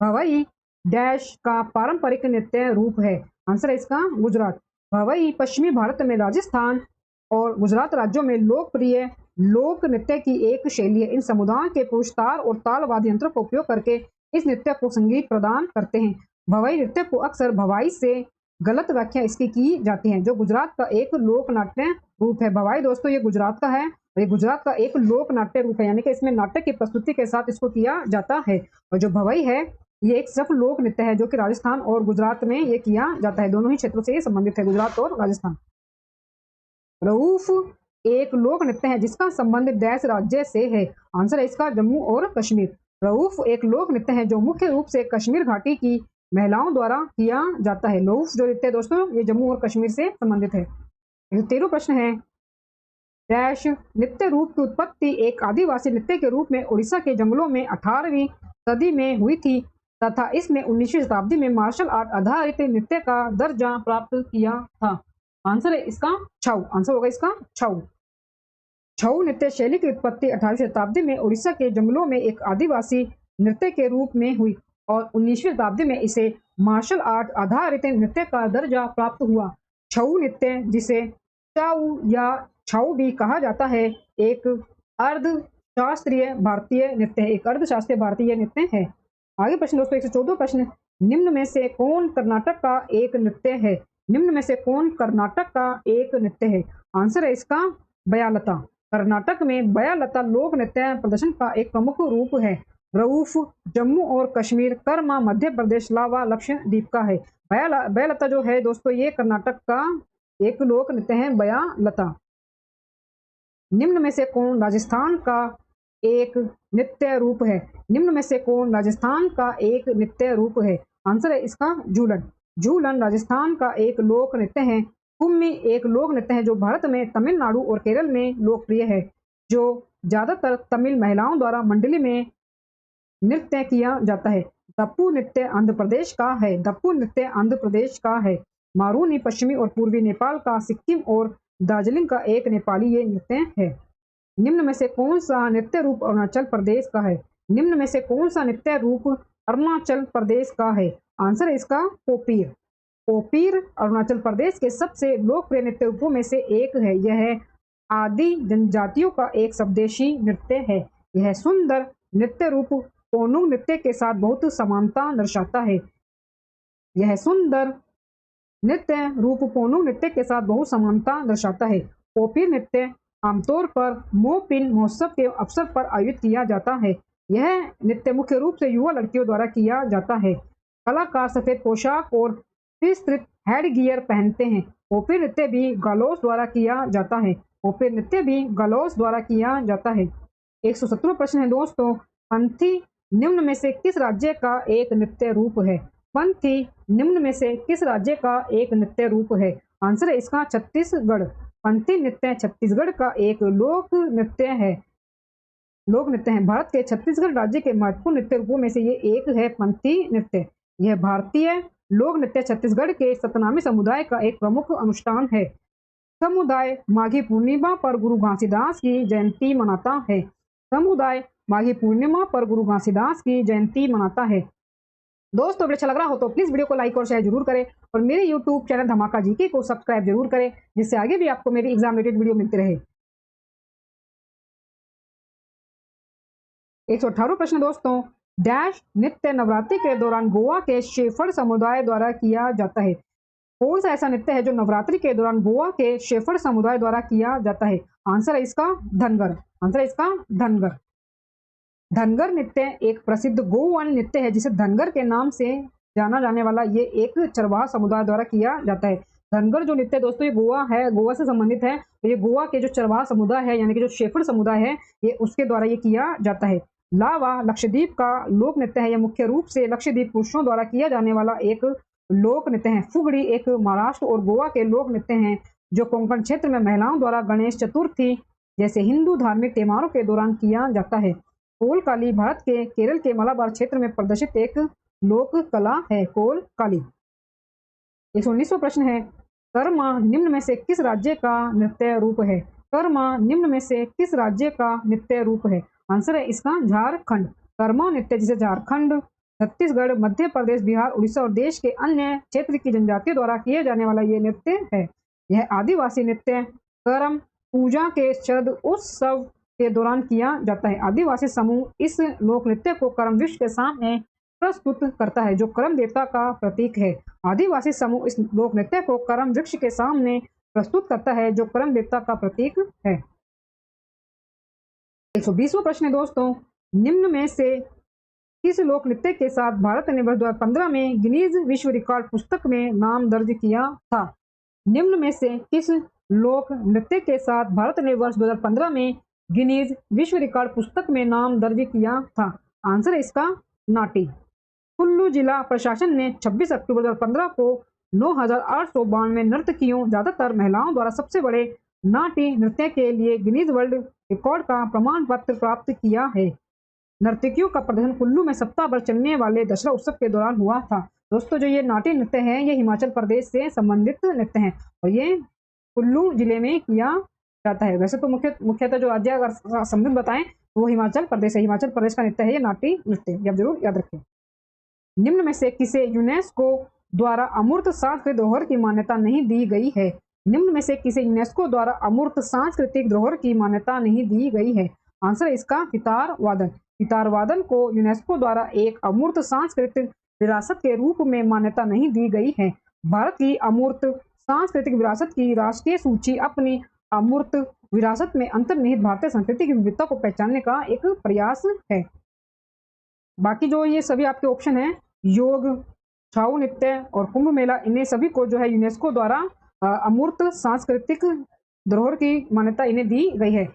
भवई डैश का पारंपरिक नृत्य रूप है। आंसर है इसका गुजरात। भवई पश्चिमी भारत में राजस्थान और गुजरात राज्यों में लोकप्रिय लोक नृत्य की एक शैली है। इन समुदायों के पुरुष तार और ताल वाद्य यंत्रों का उपयोग करके इस नृत्य को संगीत प्रदान करते हैं। भवाई नृत्य को अक्सर भवाई से गलत व्याख्या इसकी की जाती है, जो गुजरात का एक लोक नाट्य रूप है। भवाई दोस्तों ये गुजरात का है और ये गुजरात का एक लोक नाट्य रूप है, यानी कि इसमें नाटक की प्रस्तुति के साथ इसको किया जाता है। और जो भवाई है ये एक सिर्फ लोक नृत्य है, जो कि राजस्थान और गुजरात में ये किया जाता है। दोनों ही क्षेत्रों से ये संबंधित है, गुजरात और राजस्थान। रऊफ एक लोक नृत्य है जिसका संबंध डैश राज्य से है। आंसर है इसका जम्मू और कश्मीर। रऊफ एक लोक नृत्य है जो मुख्य रूप से कश्मीर घाटी की महिलाओं द्वारा किया जाता है। रऊफ जो नृत्य है दोस्तों ये जम्मू और कश्मीर से संबंधित है। 13वां प्रश्न है, डैश नृत्य रूप की उत्पत्ति एक आदिवासी नृत्य के रूप में उड़ीसा के जंगलों में 18वीं सदी में हुई थी तथा इसने 19वीं शताब्दी में मार्शल आर्ट आधारित नृत्य का दर्जा प्राप्त किया था। आंसर है इसका छऊ। आंसर होगा इसका छऊ। छऊ नृत्य शैली की उत्पत्ति 18वीं शताब्दी में उड़ीसा के जंगलों में एक आदिवासी नृत्य के रूप में हुई और 19वीं शताब्दी में इसे मार्शल आर्ट आधारित नृत्य का दर्जा प्राप्त हुआ। छऊ नृत्य जिसे चाऊ या छऊ भी कहा जाता है एक अर्धशास्त्रीय भारतीय नृत्य है। एक अर्धशास्त्रीय भारतीय नृत्य है। आगे प्रश्न दोस्तों 114 प्रश्न, निम्न में से कौन कर्नाटक का एक नृत्य है? निम्न में से कौन कर्नाटक का एक नृत्य है? आंसर है इसका बयालता। कर्नाटक में बयालता लोक नृत्य प्रदर्शन का एक प्रमुख रूप है। रऊफ जम्मू और कश्मीर, कर्मा मध्य प्रदेश, लावा लक्षद्वीप का है। बयालता जो है दोस्तों ये कर्नाटक का एक लोक नृत्य है बयालता। निम्न में से कौन राजस्थान का एक नृत्य रूप है? निम्न में से कौन राजस्थान का एक नृत्य रूप है? आंसर है इसका झूलन। झूलन राजस्थान का एक लोक नृत्य है। कुम्मी एक लोक नृत्य है जो भारत में तमिलनाडु और केरल में लोकप्रिय है, जो ज्यादातर तमिल महिलाओं द्वारा मंडली में नृत्य किया जाता है। दप्पू नृत्य आंध्र प्रदेश का है। दप्पू नृत्य आंध्र प्रदेश का है। मारूनी पश्चिमी और पूर्वी नेपाल का, सिक्किम और दार्जिलिंग का एक नेपाली ये नृत्य है। निम्न में से कौन सा नृत्य रूप अरुणाचल प्रदेश का है? निम्न में से कौन सा नृत्य रूप अरुणाचल प्रदेश का है? आंसर है इसका पोपीर। पोपीर अरुणाचल प्रदेश के सबसे लोकप्रिय नृत्य रूपों में से एक है। यह आदि जनजातियों का एक स्वदेशी नृत्य है। यह सुंदर नृत्य रूप कोनुंग नृत्य के साथ बहुत समानता दर्शाता है। यह सुंदर नृत्य रूप कोनुंग नृत्य के साथ बहुत समानता दर्शाता है। पोपीर नृत्य आमतौर पर मोपिन महोत्सव के अवसर पर आयोजित किया जाता है। यह नृत्य मुख्य रूप से युवा लड़कियों द्वारा किया जाता है। कलाकार सफेद पोशाक और विस्तृत हेड गियर पहनते हैं। पोपीर नृत्य भी गालोस द्वारा किया जाता है। पोपीर नृत्य भी गालोस द्वारा किया जाता है। 117वां प्रश्न है दोस्तों, पंथी निम्न में से किस राज्य का एक नृत्य रूप है? पंथी निम्न में से किस राज्य का एक नृत्य रूप है? आंसर है इसका छत्तीसगढ़। पंथी नृत्य छत्तीसगढ़ का एक लोक नृत्य है। भारत के छत्तीसगढ़ राज्य के महत्वपूर्ण नृत्य रूपों में से ये एक है पंथी नृत्य। यह भारतीय लोक नृत्य छत्तीसगढ़ के सतनामी समुदाय का एक प्रमुख अनुष्ठान है। समुदाय माघी पूर्णिमा पर गुरु घासीदास की जयंती मनाता है। समुदाय माघी पूर्णिमा पर गुरु घासीदास की जयंती मनाता है। दोस्तों वीडियो अच्छा लग रहा हो तो प्लीज वीडियो को लाइक और शेयर जरूर करें और मेरे यूट्यूब चैनल धमाका जीके को सब्सक्राइब जरूर करें, जिससे आगे भी आपको मेरी एग्जाम रिलेटेड वीडियो मिलती रहे। 118वां प्रश्न दोस्तों, डैश नृत्य नवरात्रि के दौरान गोवा के शेफड़ समुदाय द्वारा किया जाता है। कौन सा ऐसा नृत्य है जो नवरात्रि के दौरान गोवा के शेफड़ समुदाय द्वारा किया जाता है? आंसर है इसका धनगर। आंसर है इसका धनगर। धनगर नृत्य एक प्रसिद्ध गोवन नृत्य है जिसे धनगर के नाम से जाना जाने वाला ये एक चरवाहा समुदाय द्वारा किया जाता है। धनगर जो नृत्य दोस्तों ये गोवा है, गोवा से संबंधित है। तो ये गोवा के जो चरवाहा समुदाय है यानी कि जो शेफड़ समुदाय है ये उसके द्वारा ये किया जाता है। लावा लक्षद्वीप का लोक नृत्य है। यह मुख्य रूप से लक्षद्वीप पुरुषों द्वारा किया जाने वाला एक लोक नृत्य है। फुगड़ी एक महाराष्ट्र और गोवा के लोक नृत्य हैं जो कोंकण क्षेत्र में महिलाओं द्वारा गणेश चतुर्थी जैसे हिंदू धार्मिक त्योहारों के दौरान किया जाता है। कोलकाली भारत के केरल के मलाबार क्षेत्र में प्रदर्शित एक लोक कला है। कोलकाली। 119वां प्रश्न है, कर्मा निम्न में से किस राज्य का नृत्य रूप है? कर्मा निम्न में से किस राज्य का नृत्य रूप है? आंसर है इसका झारखंड। कर्मा नृत्य जिसे झारखंड, छत्तीसगढ़, मध्य प्रदेश, बिहार, उड़ीसा और देश के अन्य क्षेत्र की जनजातियों द्वारा किए जाने वाला ये नृत्य है। यह आदिवासी नृत्य करम पूजा के शरद उत्सव के दौरान किया जाता है। आदिवासी समूह इस लोक नृत्य को करम वृक्ष के सामने प्रस्तुत करता है जो करम देवता का प्रतीक है। आदिवासी समूह इस लोक नृत्य को करम वृक्ष के सामने प्रस्तुत करता है जो करम देवता का प्रतीक है। 120वां प्रश्न है दोस्तों, निम्न में से किस लोक नृत्य के साथ भारत ने वर्ष 2015 में गिनीज विश्व रिकॉर्ड पुस्तक में नाम दर्ज किया था? निम्न में से किस लोक नृत्य के साथ भारत ने वर्ष 2015 में गिनीज विश्व रिकॉर्ड पुस्तक में नाम दर्ज किया था? आंसर है इसका नाटी। कुल्लू जिला प्रशासन ने 26 अक्टूबर 2015 को 9,892 नर्तकियों, ज्यादातर महिलाओं द्वारा सबसे बड़े नाटी नृत्य के लिए गिनीज वर्ल्ड रिकॉर्ड का प्रमाण पत्र प्राप्त किया है। नर्तकियों का प्रदर्शन कुल्लू में सप्ताह भर चलने वाले दशहरा उत्सव के दौरान हुआ था। दोस्तों जो ये नाट्य नृत्य है ये हिमाचल प्रदेश से संबंधित नृत्य है और ये कुल्लू जिले में किया जाता है। वैसे तो मुख्यतः जो राज्य अगर संबंधित बताएं तो वो हिमाचल प्रदेश है। हिमाचल प्रदेश का नृत्य है ये नाट्य नृत्य, आप जरूर याद रखें। निम्न में से किसे यूनेस्को द्वारा अमूर्त सांस्कृतिक धरोहर की मान्यता नहीं दी गई है? निम्न में से किसे यूनेस्को द्वारा अमूर्त सांस्कृतिक धरोहर की मान्यता नहीं दी गई है? आंसर है इसका सितार वादन। सितार वादन को यूनेस्को द्वारा एक अमूर्त सांस्कृतिक विरासत के रूप में मान्यता नहीं दी गई है। भारत की अमूर्त सांस्कृतिक विरासत की राष्ट्रीय सूची अपनी अमूर्त विरासत में अंतर्निहित भारतीय संस्कृति की विविधता को पहचानने का एक प्रयास है। बाकी जो ये सभी आपके ऑप्शन हैं, योग, छाऊ नृत्य और कुंभ मेला, इन्हें सभी को जो है यूनेस्को द्वारा अमूर्त सांस्कृतिक धरोहर की मान्यता इन्हें दी गई है।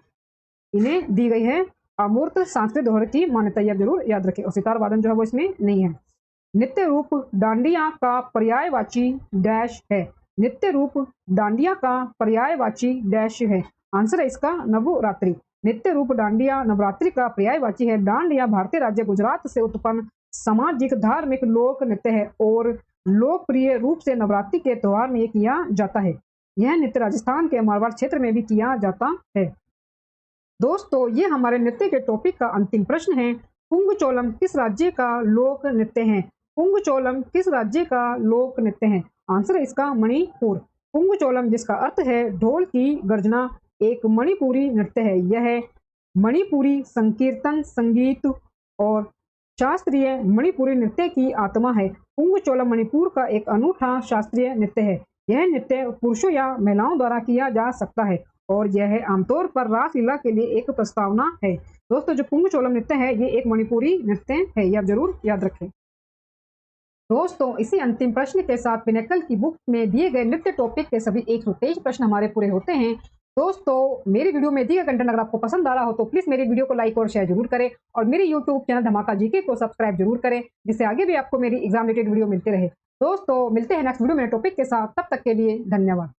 इन्हें दी गई है अमूर्त सांस्कृतिक धरोहर की मान्यता, यह जरूर याद रखें। और सितार वादन जो है वो इसमें नहीं है। नृत्य रूप डांडिया का पर्यायवाची डैश है। नृत्य रूप डांडिया का पर्यायवाची डैश है। आंसर है इसका नवरात्रि। नृत्य रूप डांडिया नवरात्रि का पर्यायवाची है। डांडिया भारतीय राज्य गुजरात से उत्पन्न सामाजिक धार्मिक लोक नृत्य है और लोकप्रिय रूप से नवरात्रि के त्योहार में किया जाता है। यह नृत्य राजस्थान के मारवाड़ क्षेत्र में भी किया जाता है। दोस्तों ये हमारे नृत्य के टॉपिक का अंतिम प्रश्न है। पुंगचोलम किस राज्य का लोक नृत्य है? पुंगचोलम किस राज्य का लोक नृत्य है? आंसर है इसका मणिपुर। पुंगचोलम जिसका अर्थ है ढोल की गर्जना, एक मणिपुरी नृत्य है। यह मणिपुरी संकीर्तन संगीत और शास्त्रीय मणिपुरी नृत्य की आत्मा है। पुंगचोलम मणिपुर का एक अनूठा शास्त्रीय नृत्य है। यह नृत्य पुरुषों या महिलाओं द्वारा किया जा सकता है और यह आमतौर पर रासलीला के लिए एक प्रस्तावना है। दोस्तों जो पुंगचोलम नृत्य है ये एक मणिपुरी नृत्य है, यह आप जरूर याद रखें। दोस्तों इसी अंतिम प्रश्न के साथ पिनेकल की बुक में दिए गए नृत्य टॉपिक के सभी 123 प्रश्न हमारे पूरे होते हैं। दोस्तों मेरी वीडियो में दिए गए कंटेंट अगर आपको पसंद आ रहा हो तो प्लीज मेरी वीडियो को लाइक और शेयर जरूर करें और मेरे यूट्यूब चैनल धमाका जीके को सब्सक्राइब जरूर करें, जिससे आगे भी आपको मेरी एग्जाम रिलेटेड वीडियो मिलते रहे। दोस्तों मिलते हैं नेक्स्ट वीडियो में टॉपिक के साथ, तब तक के लिए धन्यवाद।